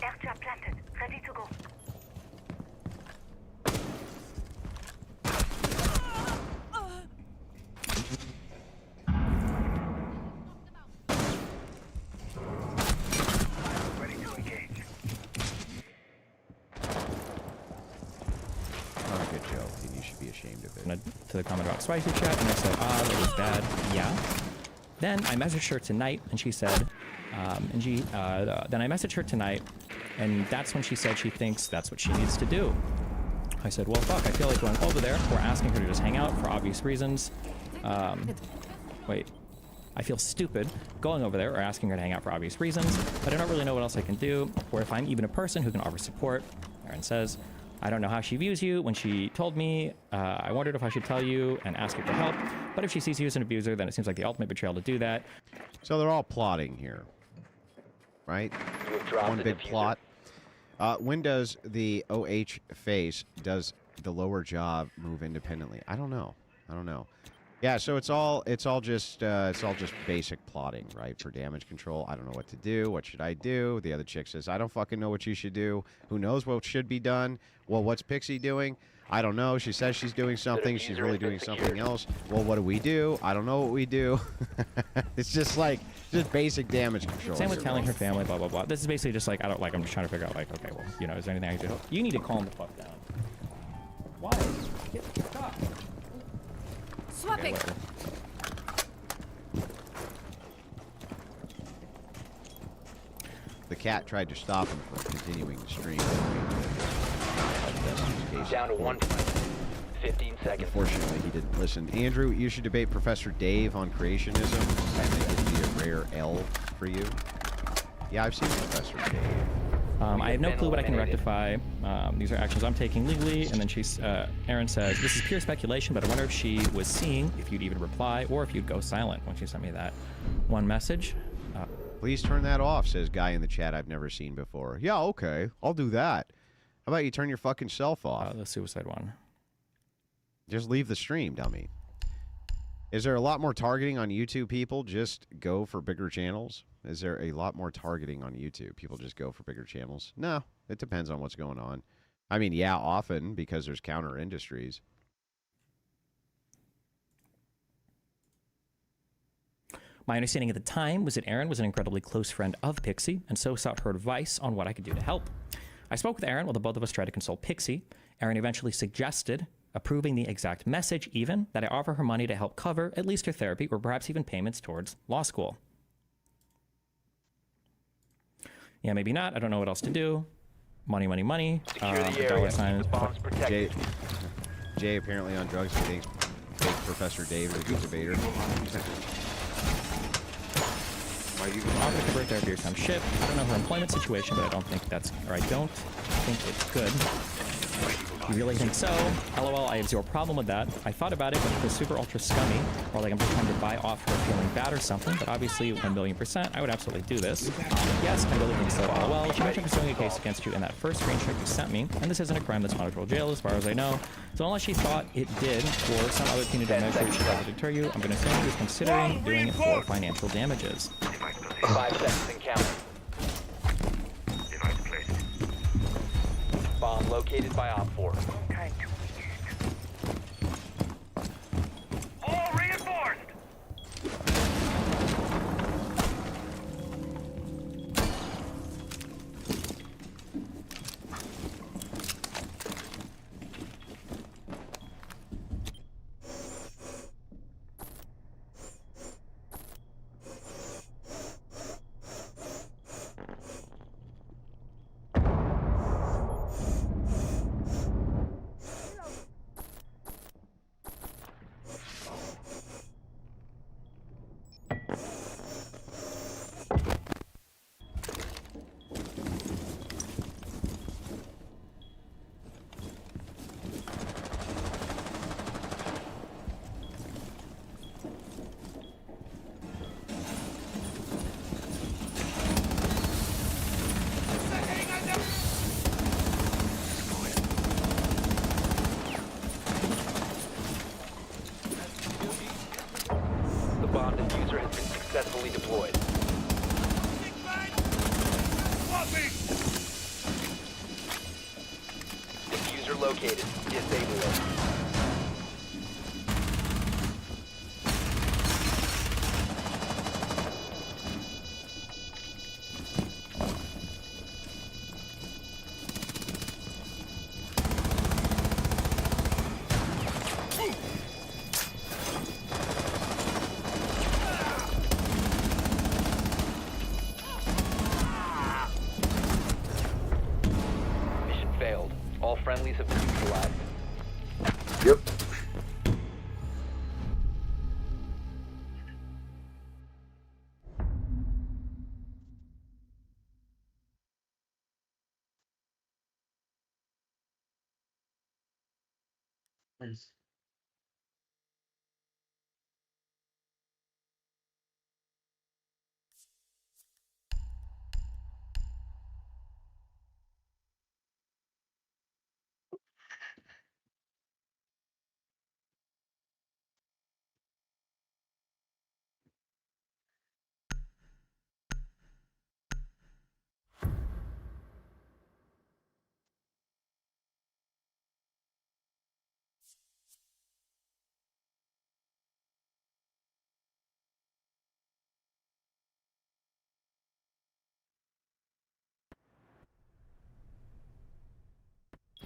Airtrap planted. Ready to go. Ready to engage. Not a good joke, and you should be ashamed of it. To the comment about spicy chat, and I said, that was bad. Yeah. Then I messaged her tonight, and she said, then I messaged her tonight, and that's when she said she thinks that's what she needs to do. I said, well, fuck, I feel like going over there. We're asking her to just hang out for obvious reasons. Wait. I feel stupid going over there or asking her to hang out for obvious reasons, but I don't really know what else I can do, or if I'm even a person who can offer support. Erin says, I don't know how she views you. When she told me, I wondered if I should tell you and ask her for help, but if she sees you as an abuser, then it seems like the ultimate betrayal to do that. So they're all plotting here, right? You have dropped One the big diffuser. plot. When does the OH face, does the lower jaw move independently? I don't know. Yeah, so it's all just basic plotting, right? For damage control. I don't know what to do. What should I do? The other chick says, I don't fucking know what you should do. Who knows what should be done? Well, what's Pixie doing? I don't know. She says she's doing something. She's really doing something else. Well, what do we do? I don't know what we do. It's just basic damage control. Same with telling her family, blah, blah, blah. This is basically just like, I'm just trying to figure out, like, okay, well, you know, is there anything I can do? You need to calm the fuck down. Why? Stop. Swapping. Okay, The cat tried to stop him from continuing the stream. Down to 1 15 seconds. Unfortunately, he didn't listen. Andrew, you should debate Professor Dave on creationism. I think it'd be a rare L for you. Yeah, I've seen Professor Dave. I have no clue what I can rectify. These are actions I'm taking legally. And then Erin says, this is pure speculation, but I wonder if she was seeing if you'd even reply or if you'd go silent when she sent me that one message. Please turn that off, says guy in the chat I've never seen before. Yeah, okay. I'll do that. How about you turn your fucking self off? The suicide one. Just leave the stream, dummy. Is there a lot more targeting on YouTube, people? Just go for bigger channels? Is there a lot more targeting on YouTube? People just go for bigger channels? No, it depends on what's going on. I mean, yeah, often because there's counter industries. My understanding at the time was that Erin was an incredibly close friend of Pixie, and so sought her advice on what I could do to help. I spoke with Erin while the both of us tried to console Pixie. Erin eventually suggested, approving the exact message even, that I offer her money to help cover at least her therapy or perhaps even payments towards law school. Yeah, maybe not. I don't know what else to do. Money, money, money. Secure the area. The bomb's protected. Jay apparently on drugs. He thinks Professor Dave is a good debater. Offer to cover therapy or some shit. I don't know her employment situation, but I don't think it's good. You really think so? LOL, I have zero problem with that. I thought about it, but it was super ultra scummy, or like I'm just trying to buy off her feeling bad or something, but obviously 1,000,000%, I would absolutely do this. Yes, I really think so, LOL. She mentioned pursuing a case against you in that first screenshot you sent me, and this isn't a crime that's punishable jail as far as I know. So unless she thought it did, or some other punitive measure should ever deter you, I'm gonna assume she was considering doing it for financial damages. 5 seconds and counting. Bomb located by Op 4. All reinforced! The bomb diffuser has been successfully deployed. Diffuser located. Disable it. Mission failed. All friendlies have been neutralized. Yep.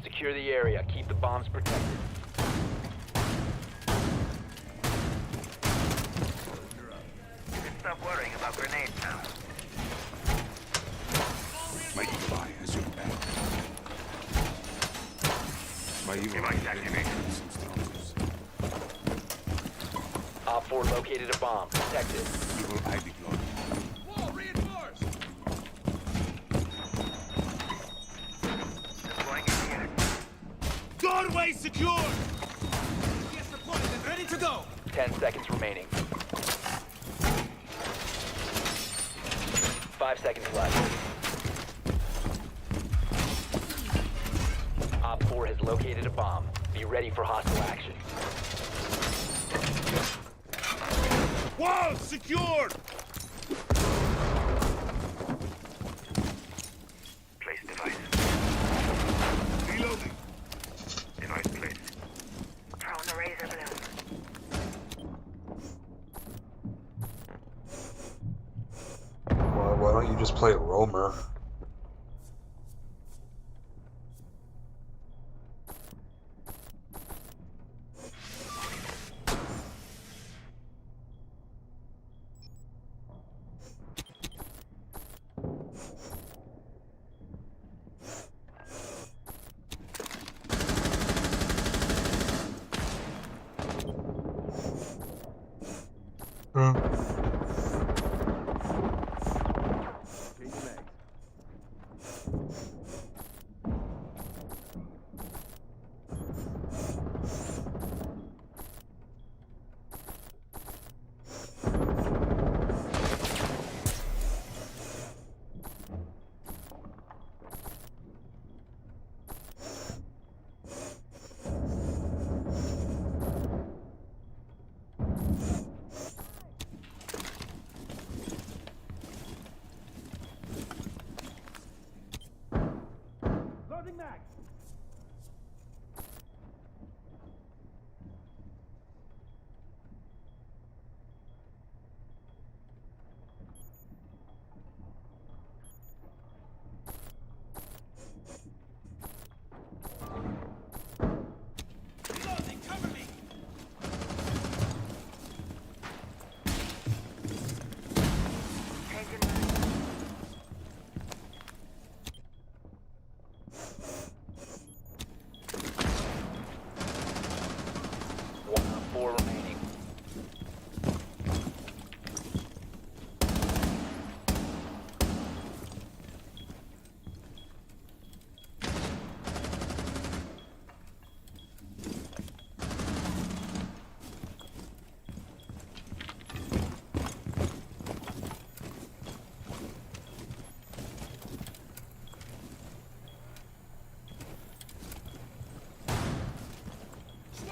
Secure the area. Keep the bombs protected. You can stop worrying about grenades now. My fire is your back. My evil Op 4 located a bomb. Protect it. evil ivy glory. Wall reinforced! Deploying in here. Doorway secured! Get supported and ready to go! 10 seconds remaining. 5 seconds left. Op 4 has located a bomb. Be ready for hostile action. Wall secured! Place device. Reloading. Device placed. Throwing the razor blue. Why don't you just play Roamer?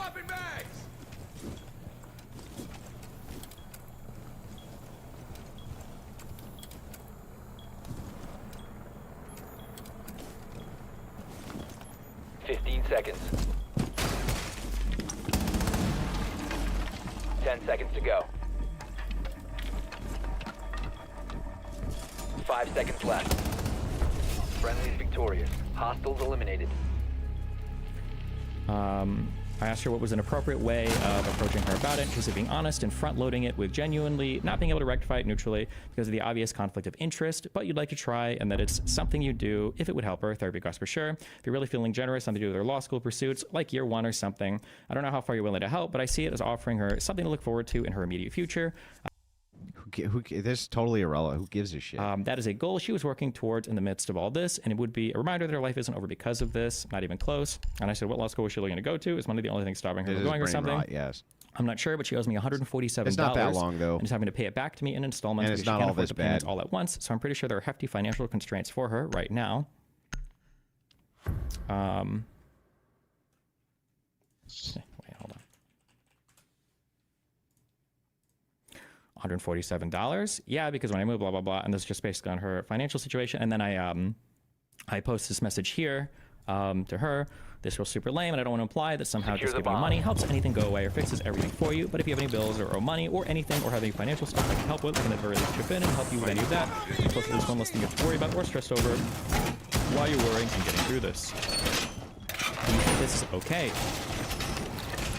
Swapping bags! Seconds. 10 seconds to go. 5 seconds left. Friendly's victorious. Hostiles eliminated. I asked her what was an appropriate way of approaching her about it. She said being honest and front-loading it with genuinely not being able to rectify it neutrally because of the obvious conflict of interest, but you'd like to try, and that it's something you do if it would help her. Therapy costs for sure. If you're really feeling generous, something to do with her law school pursuits, like year one or something. I don't know how far you're willing to help, but I see it as offering her something to look forward to in her immediate future. This is totally irrelevant. Who gives a shit? That is a goal she was working towards in the midst of all this, and it would be a reminder that her life isn't over because of this, not even close. And I said, what law school was she looking to go to? Is money the only thing stopping her from going or something? Rot, yes. I'm not sure, but she owes me $147. It's not that long, though. And is having to pay it back to me in installments And it's because not she can't all afford this the payments bad. all at once. So I'm pretty sure there are hefty financial constraints for her right now. Wait, hold on. $147. Yeah, because when I moved, blah, blah, blah. And this is just basically on her financial situation. And then I post this message here to her. This was super lame, and I don't want to imply that somehow Secure just the giving you bomb. money helps anything go away or fixes everything for you. But if you have any bills or owe money or anything or have any financial stuff I can help with, I can at the very least chip in and help you with any of that. Plus, there's one less thing you have to worry about or stressed over while you're worrying and getting through this. Do you think this is okay?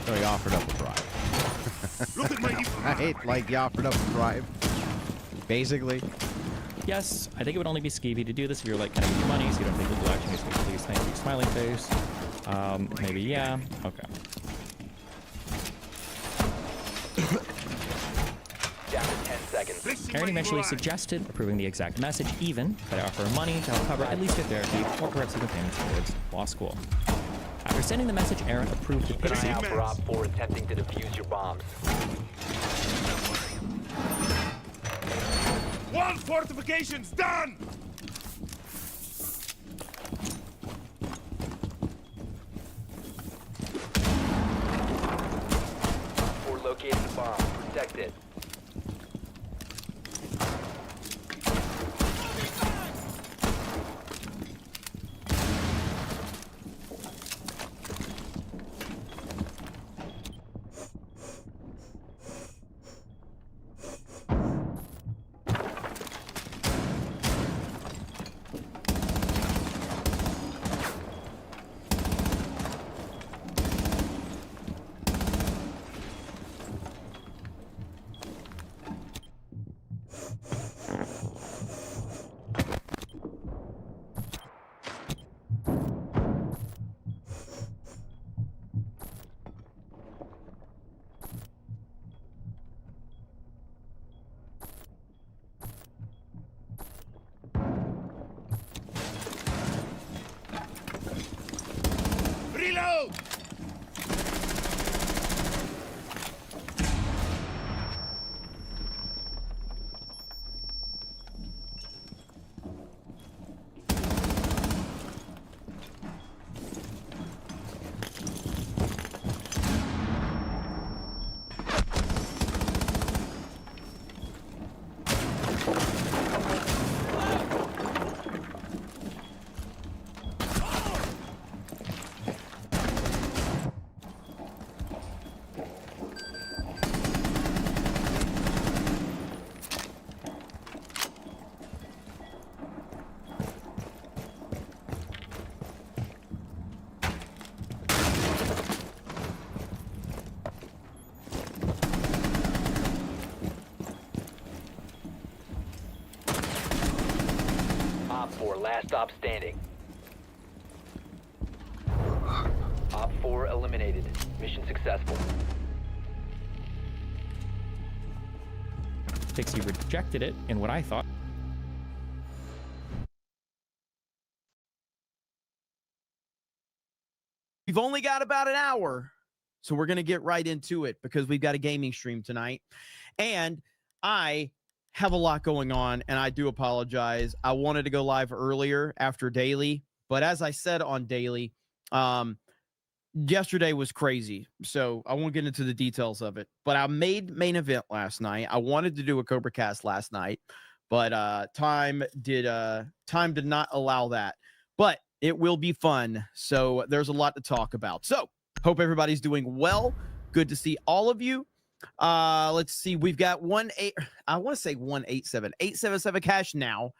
So he offered up a bribe. Look at my... Like he offered up a bribe. Basically. Yes, I think it would only be skeevy to do this if you're like, can I give you money so you don't think legal action is going to please, thank you, smiling face. Maybe, yeah. Okay. Down to 10 seconds. Erin eventually suggested approving the exact message, even if I offer her money to help cover at least her therapy or perhaps even payments towards law school. After sending the message, Erin approved the Keep an eye pixie. out for Op 4 attempting to defuse your bombs. One fortification's done! Or located the bomb. Protect it. Reload! Op 4, last stop standing. Op 4 eliminated. Mission successful. Pixie rejected it in what I thought. We've only got about an hour, so we're going to get right into it because we've got a gaming stream tonight. And I have a lot going on, and I do apologize. I wanted to go live earlier after Daily, but as I said on Daily, yesterday was crazy, so I won't get into the details of it. But I made main event last night. I wanted to do a Cobra Cast last night, but time did not allow that. But it will be fun. So there's a lot to talk about. So hope everybody's doing well. Good to see all of you. Let's see. We've got 877 cash now.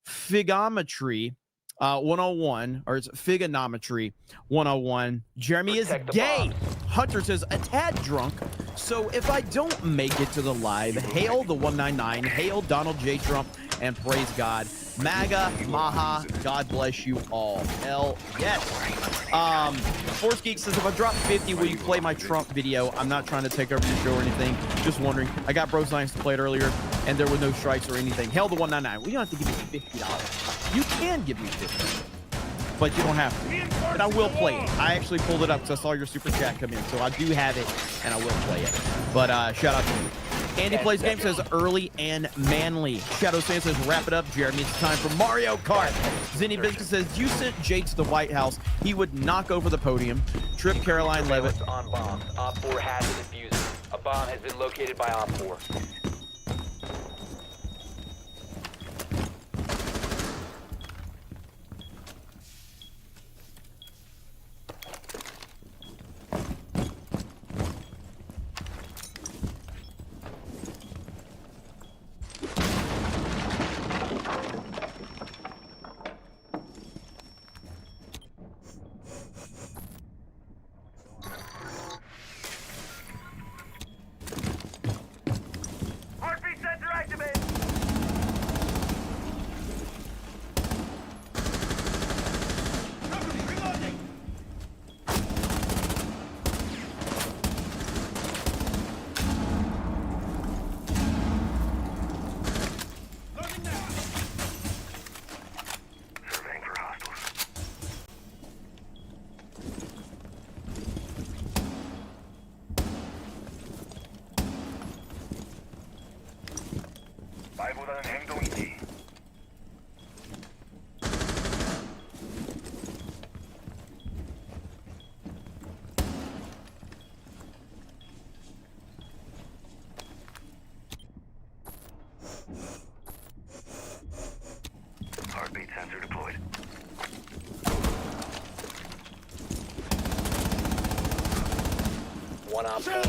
Figometry 101, or it's Figonometry 101. Jeremy is gay. Hunter says a tad drunk. So if I don't make it to the live, hail the 199, hail Donald J. Trump, and praise God. MAGA, Maha, God bless you all. Hell yes. Force Geek says, if I drop 50, will you play my Trump video? I'm not trying to take over the show or anything. Just wondering. I got Bro Science to play it earlier, and there were no strikes or anything. Hell the 199. Well, you don't have to give me $50. You can give me 50, but you don't have to. But I will play it. I actually pulled it up because I saw your super chat come in, so I do have it, and I will play it. But shout out to you. Andy Plays Game says early and manly. Shadow Sand says wrap it up, Jeremy. It's time for Mario Kart. Zinni Biscuit says you sent Jake to the White House. He would knock over the podium. Trip Caroline Levitt. On bombs. Op 4 has a diffuser. A bomb has been located by Op 4. 말보다는 행동이지. Heartbeat sensor deployed. One Op 4.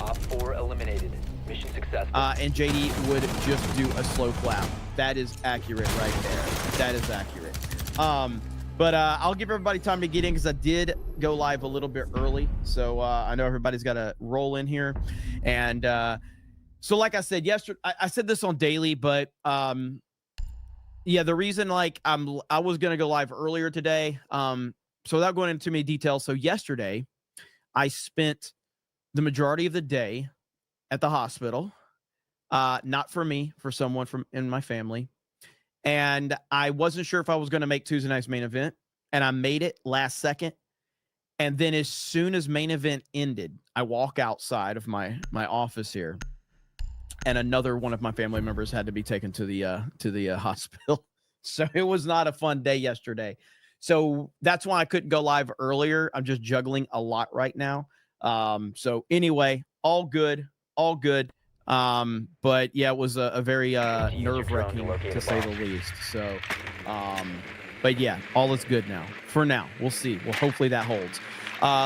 Op 4 eliminated. Mission successful. And JD would just do a slow clap. That is accurate right there. That is accurate. But I'll give everybody time to get in because I did go live a little bit early. So I know everybody's got to roll in here. And so like I said yesterday, I said this on daily, but yeah, the reason like I was going to go live earlier today. So without going into too many details. So yesterday I spent the majority of the day at the hospital, not for me, for someone from in my family. And I wasn't sure if I was going to make Tuesday night's main event, and I made it last second. And then as soon as main event ended, I walk outside of my office here, and another one of my family members had to be taken to the hospital. So it was not a fun day yesterday. So that's why I couldn't go live earlier. I'm just juggling a lot right now. So anyway, all good. All good. But yeah, it was a very nerve-wracking to say the least. So but yeah, all is good now. For now. We'll see. Well, hopefully that holds.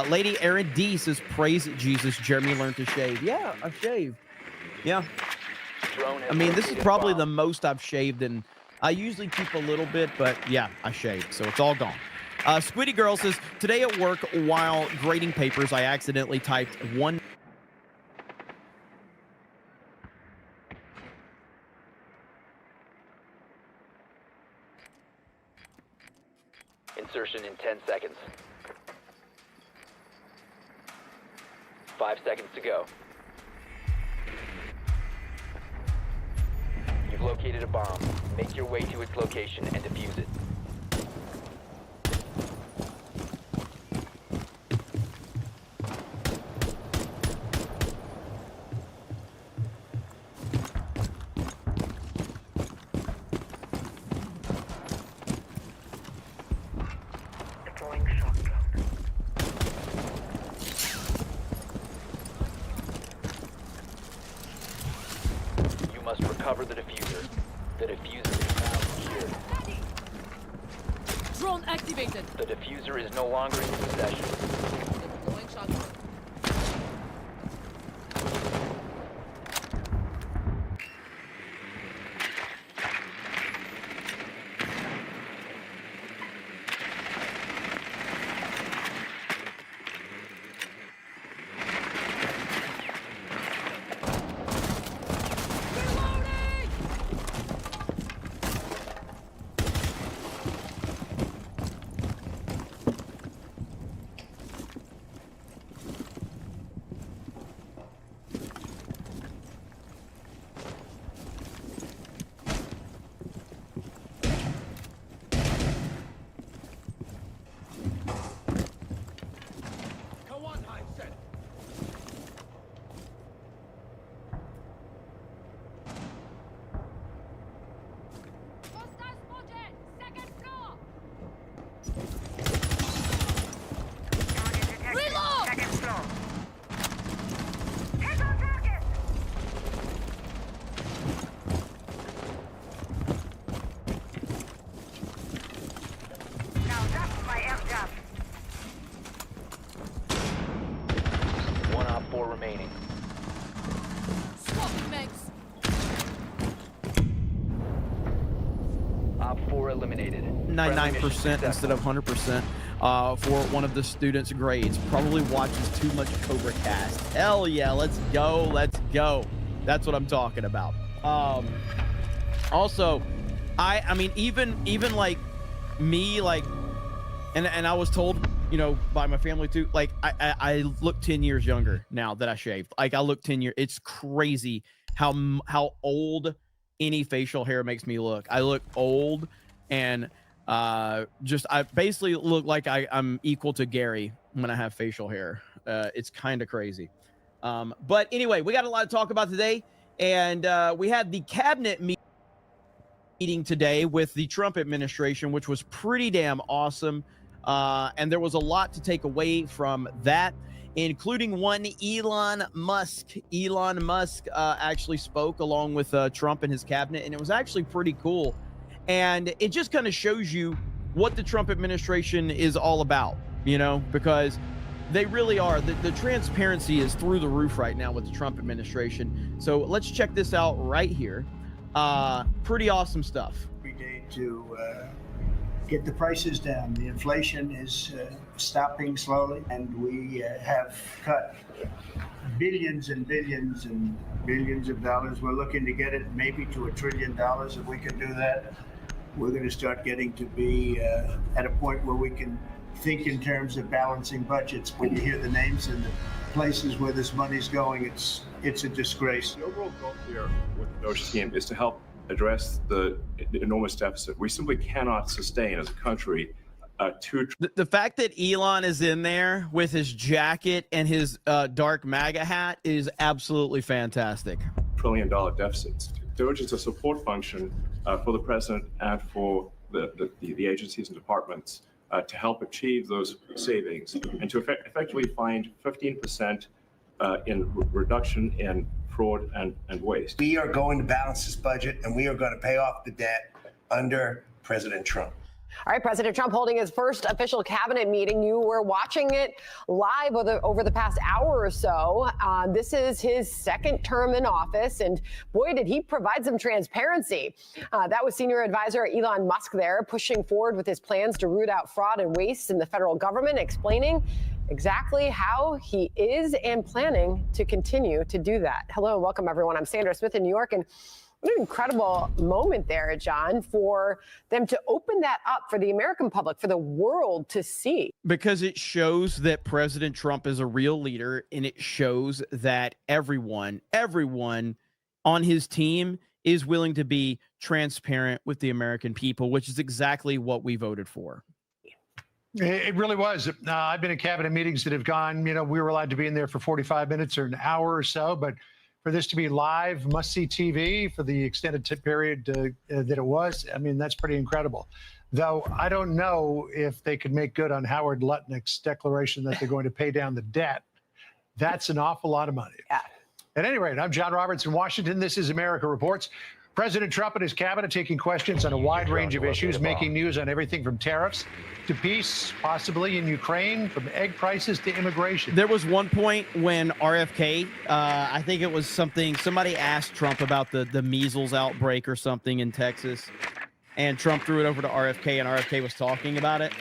Lady Erin D says, praise Jesus, Jeremy learned to shave. Yeah, I've shaved. Yeah. I mean, this is probably the most I've shaved, and I usually keep a little bit, but yeah, I shaved, so it's all gone. Squiddy Girl says, today at work while grading papers, I accidentally typed one. Insertion in 10 seconds. 5 seconds to go. You've located a bomb. Make your way to its location and defuse it. Deploying recover the diffuser. The diffuser is now secured. Drone activated. The diffuser is no longer in possession. Deploying shotgun. One op 4 remaining. Swapping mags. Op 4 eliminated. 99% instead of 100% for one of the students' grades. Probably watches too much Cobra Cast. Hell yeah, let's go, let's go. That's what I'm talking about. Also, I mean, even like me, like, and I was told, you know, by my family too, like I look 10 years younger now that I shaved. Like I look 10 years. It's crazy how old any facial hair makes me look. I look old, and just I basically look like I'm equal to Gary when I have facial hair. It's kind of crazy. But anyway, we got a lot to talk about today, and we had the cabinet meeting today with the Trump administration, which was pretty damn awesome. And there was a lot to take away from that, including one Elon Musk. Elon Musk actually spoke along with Trump and his cabinet, and it was actually pretty cool. And it just kind of shows you what the Trump administration is all about, you know, because they really are. The transparency is through the roof right now with the Trump administration. So let's check this out right here. Pretty awesome stuff. Every day to get the prices down. The inflation is stopping slowly, and we have cut billions and billions and billions of dollars. We're looking to get it maybe to $1 trillion. If we can do that, we're going to start getting to be at a point where we can think in terms of balancing budgets. When you hear the names and the places where this money's going, it's a disgrace. The overall goal here with the DOGE scheme is to help address the enormous deficit. We simply cannot sustain as a country the fact that Elon is in there with his jacket and his dark MAGA hat is absolutely fantastic. $1 trillion deficits. DOGE is a support function for the president and for the agencies and departments to help achieve those savings and to effectively find 15% in reduction in fraud and waste. We are going to balance this budget, and we are going to pay off the debt under President Trump. All right, President Trump holding his first official cabinet meeting. You were watching it live over the past hour or so. This is his second term in office, and boy, did he provide some transparency. That was senior advisor Elon Musk there, pushing forward with his plans to root out fraud and waste in the federal government, explaining exactly how he is and planning to continue to do that. Hello and welcome, everyone. I'm Sandra Smith in New York, and what an incredible moment there, John, for them to open that up for the American public, for the world to see. Because it shows that President Trump is a real leader, and it shows that everyone on his team is willing to be transparent with the American people, which is exactly what we voted for. It really was. I've been in cabinet meetings that have gone, we were allowed to be in there for 45 minutes or an hour or so, but for this to be live, must-see TV for the extended period that it was, I mean, that's pretty incredible. Though I don't know if they could make good on Howard Lutnick's declaration that they're going to pay down the debt. That's an awful lot of money. Yeah. At any rate, I'm John Roberts in Washington. This is America Reports. President Trump and his cabinet taking questions on a wide range of issues, making news on everything from tariffs to peace, possibly in Ukraine, from egg prices to immigration. There was one point when RFK, I think it was somebody asked Trump about the measles outbreak or something in Texas, and Trump threw it over to RFK, and RFK was talking about it.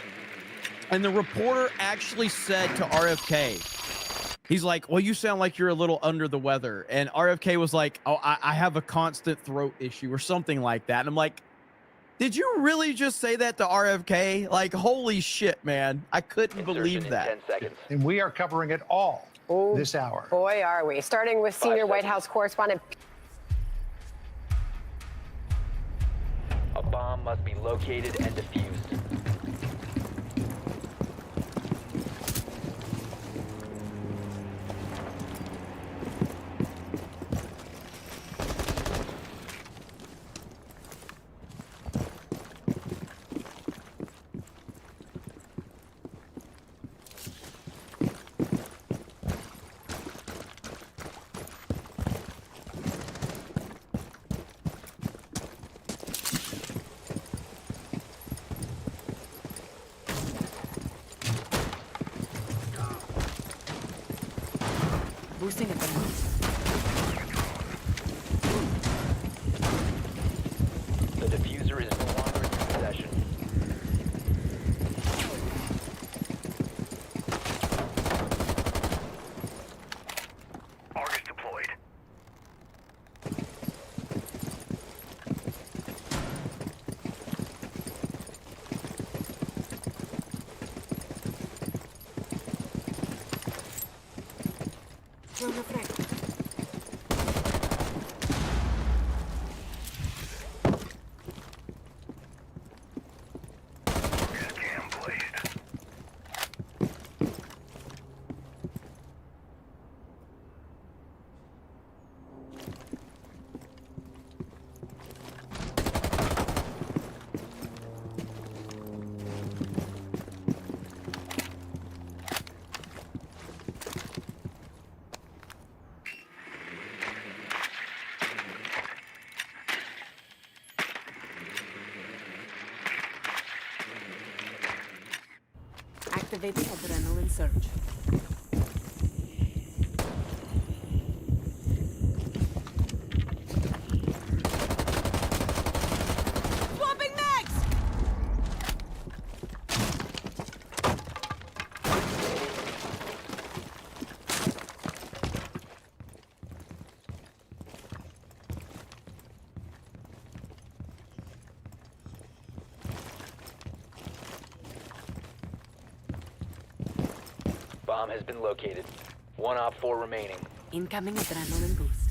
And the reporter actually said to RFK, he's like, well, you sound like you're a little under the weather. And RFK was like, oh, I have a constant throat issue or something like that. And I'm like, did you really just say that to RFK? Like, holy shit, man. I couldn't believe that. 10 seconds. And we are covering it all this hour. Boy, are we. Starting with senior White House correspondent. A bomb must be located and defused. Boosting it. The diffuser is no longer in your possession. Argus deployed. Scam blazed. Activating adrenaline surge. Swapping mags! Bomb has been located. One Op 4 remaining. Incoming adrenaline boost.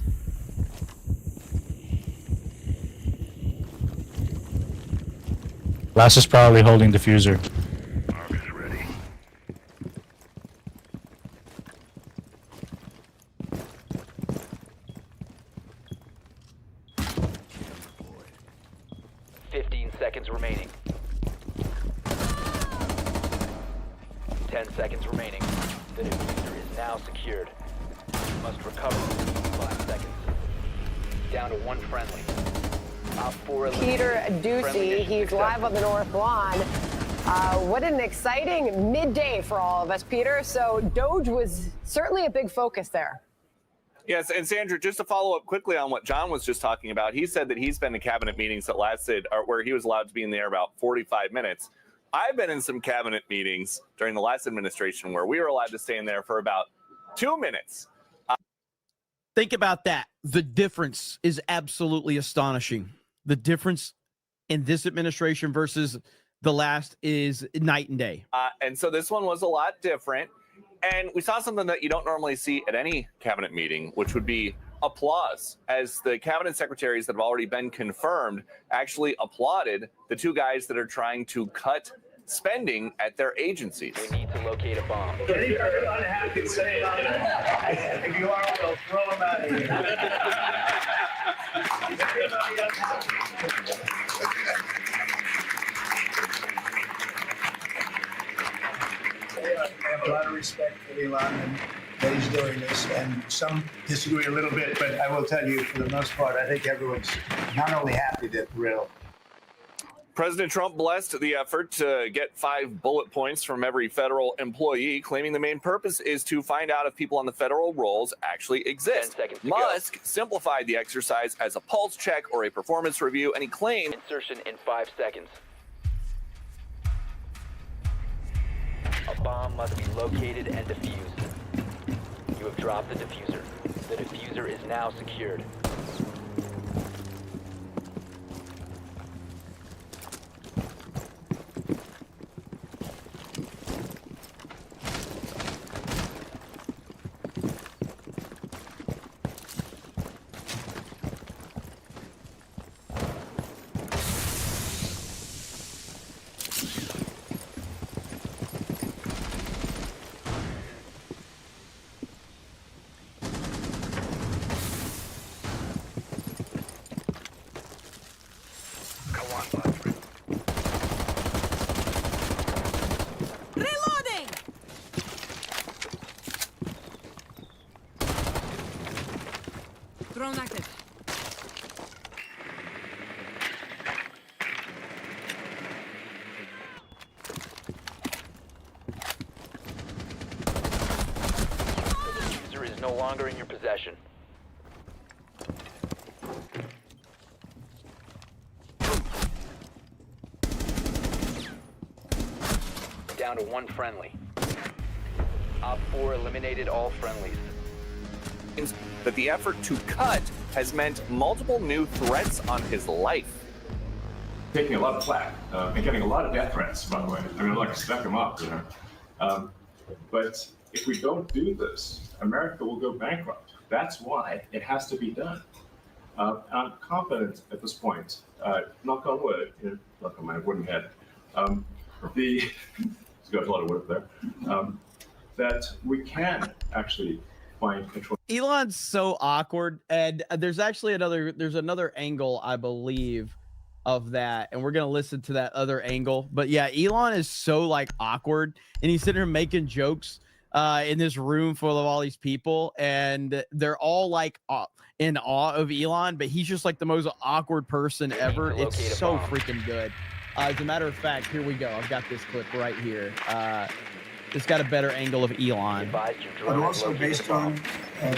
Last is probably holding diffuser. Argus ready. Deployed. 15 seconds remaining. 10 seconds remaining. The diffuser is now secured. You must recover in 5 seconds. Down to one friendly. Op 4 Peter Ducey, he's live on the North Lawn. What an exciting midday for all of us, Peter. So Doge was certainly a big focus there. Yes, and Sandra, just to follow up quickly on what John was just talking about, he said that he's been in cabinet meetings that lasted, or where he was allowed to be in there about 45 minutes. I've been in some cabinet meetings during the last administration where we were allowed to stay in there for about 2 minutes. Think about that. The difference is absolutely astonishing. The difference in this administration versus the last is night and day. And so this one was a lot different. And we saw something that you don't normally see at any cabinet meeting, which would be applause, as the cabinet secretaries that have already been confirmed actually applauded the two guys that are trying to cut spending at their agencies. We need to locate a bomb. If you're unhappy, say it. If you are, we'll throw them out of here. Everybody unhappy. I have a lot of respect for Elon, and that he's doing this, and some disagree a little bit, but I will tell you, for the most part, I think everyone's not only happy, they're thrilled. President Trump blessed the effort to get 5 bullet points from every federal employee, claiming the main purpose is to find out if people on the federal rolls actually exist. Musk simplified the exercise as a pulse check or a performance review, and he claimed Insertion in 5 seconds. A bomb must be located and defused. You have dropped the diffuser. The diffuser is now secured. Reloading! Drone active. The diffuser is no longer in your possession. Down to 1 friendly. Op 4 eliminated all friendlies. that the effort to cut has meant multiple new threats on his life. Taking a lot of flack and getting a lot of death threats, by the way. I mean, like, stuck him up, you know. But if we don't do this, America will go bankrupt. That's why it has to be done. I'm confident at this point, knock on wood, you know, knock on my wooden head, there's got a lot of wood there, that we can actually find control. Elon's so awkward, and there's actually another angle, I believe, of that, and we're gonna listen to that other angle. But yeah, Elon is so like awkward, and he's sitting here making jokes in this room full of all these people, and they're all like in awe of Elon, but he's just like the most awkward person ever. It's so freaking good. As a matter of fact, here we go. I've got this clip right here. It's got a better angle of Elon. But also based on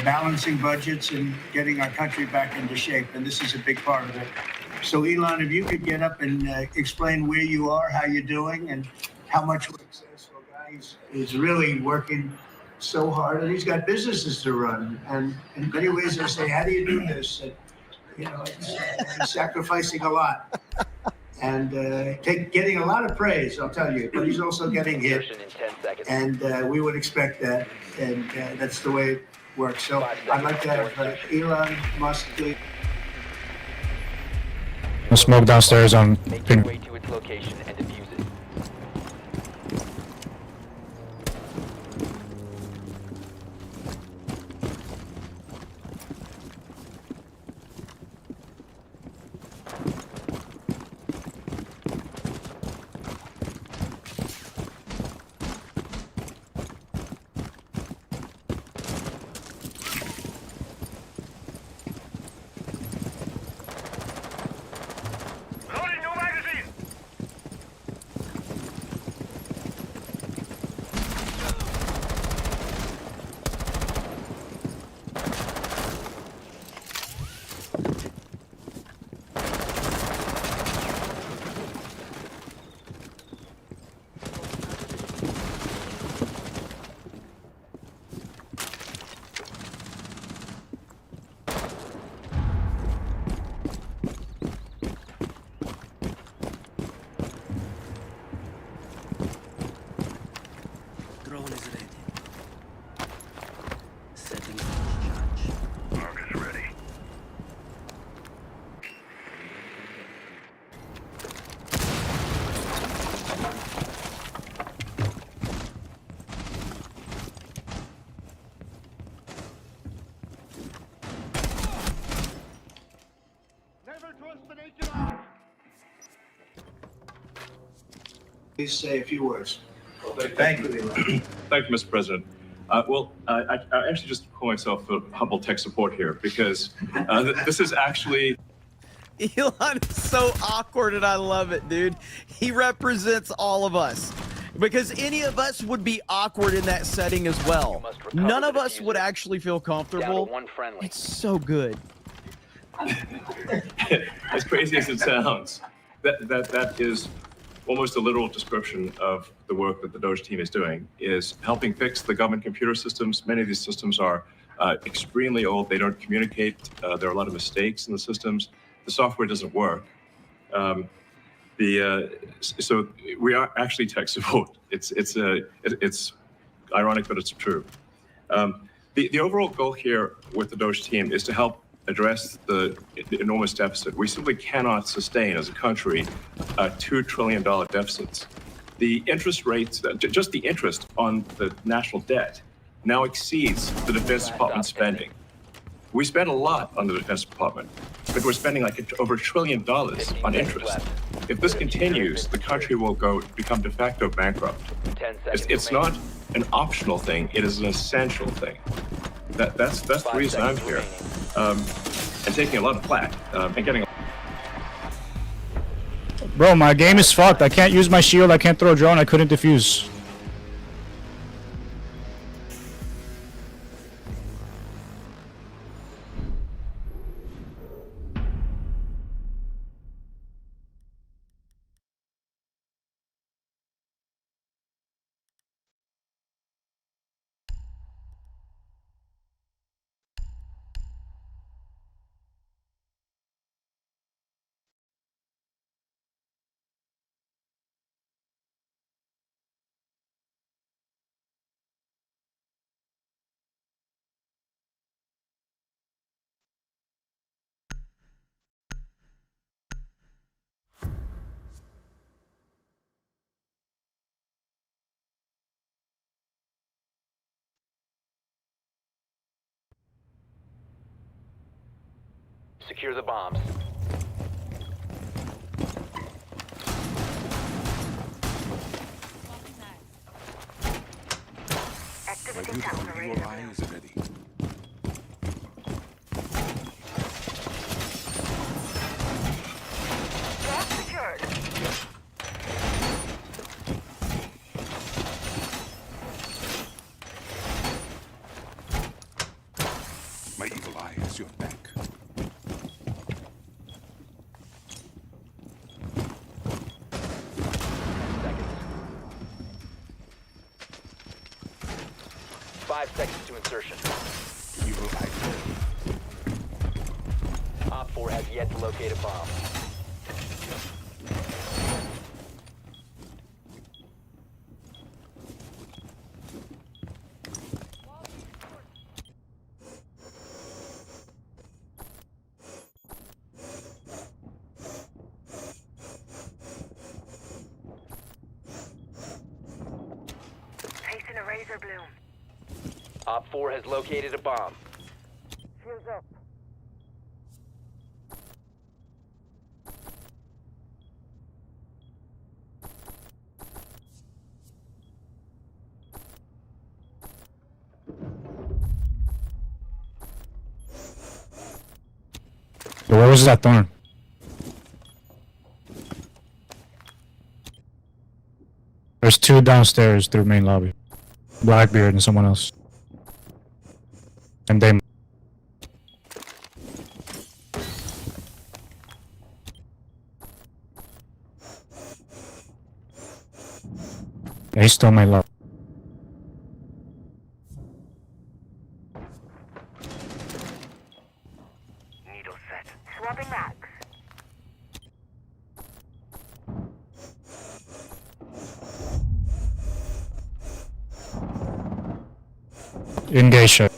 balancing budgets and getting our country back into shape, and this is a big part of it. So Elon, if you could get up and explain where you are, how you're doing, and how much of a successful guy he's really working so hard, and he's got businesses to run. And in many ways, they say, "How do you do this?" And, you know, he's sacrificing a lot and getting a lot of praise, I'll tell you. But he's also getting hit, and we would expect that, and that's the way it works. So I'd like to have Elon Musk. Smoke downstairs on Make your way to its location and defuse it. Drone is ready. Setting charge. Target's ready. Please say a few words. Thank you, Elon. Thank you, Mr. President. I actually just call myself a humble tech support here because this is actually. Elon is so awkward and I love it, dude. He represents all of us. Because any of us would be awkward in that setting as well. None of us would actually feel comfortable. It's so good. As crazy as it sounds, that is almost a literal description of the work that the Doge team is doing, is helping fix the government computer systems. Many of these systems are extremely old. They don't communicate. There are a lot of mistakes in the systems. The software doesn't work. So we are actually tech support. It's ironic, but it's true. The overall goal here with the Doge team is to help address the enormous deficit. We simply cannot sustain as a country $2 trillion deficits. The interest rates, just the interest on the national debt, now exceeds the Defense Department spending. We spend a lot on the Defense Department, but we're spending like over $1 trillion on interest. If this continues, the country will become de facto bankrupt. It's not an optional thing; it is an essential thing. That's the reason I'm here, and taking a lot of flack and getting. Bro, my game is fucked. I can't use my shield. I can't throw a drone. I couldn't defuse. Secure the bombs. Activating counter-raid. Gas secured. My evil eye has your back. Seconds to insertion. Evil eye. Op 4 has yet to locate a bomb. Placing a razor bloom. Op 4 has located a bomb. Fuse up. So where was that thorn? There's two downstairs through main lobby. Blackbeard and someone else. And they. They stole my love. Needle set. Swapping mags. Engage shot.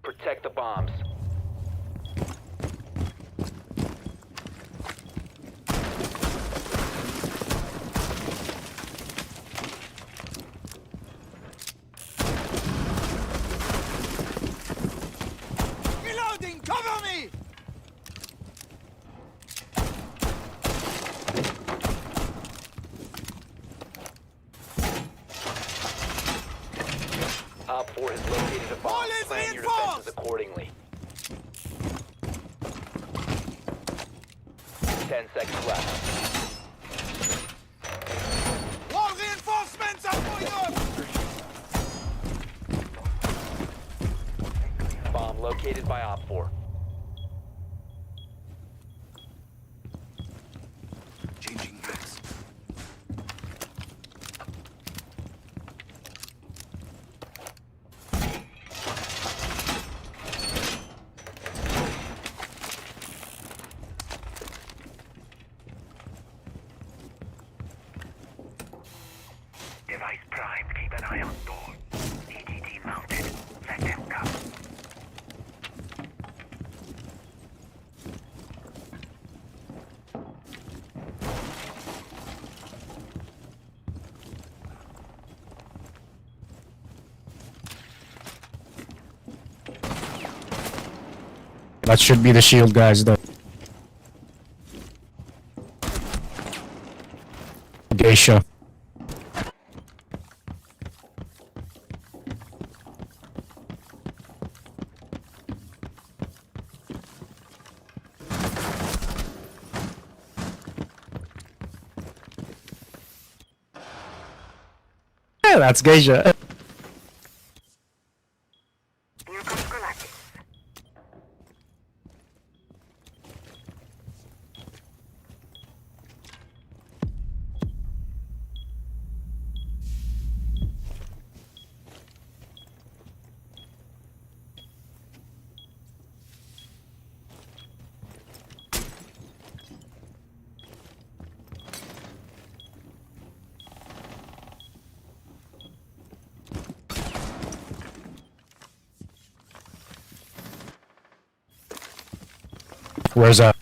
Protect the bombs. Reloading! Cover me! Op 4 has located a bomb. Plan your defenses accordingly. 10 seconds left. More reinforcements are going up! Bomb located by Op 4. Changing max. Device primed. Keep an eye on door. LDD mounted. Let them come. That should be the shield guys though. Geisha. Yeah, that's Geisha. Where's that?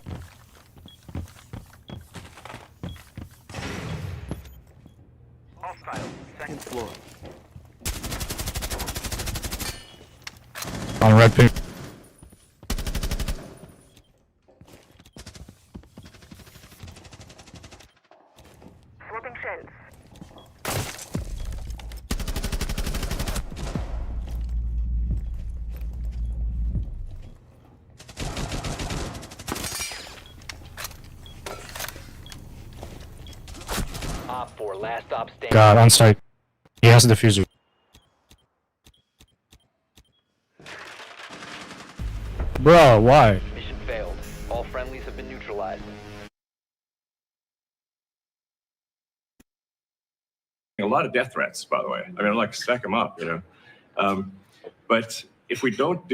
Hostile. Second floor. On red ping. Swapping shells. Op 4, last stop standing. God, on site. He has a diffuser. Bro, why? Mission failed. All friendlies have been neutralized. A lot of death threats, by the way. I mean, I'd like to stack them up, you know. But if we don't do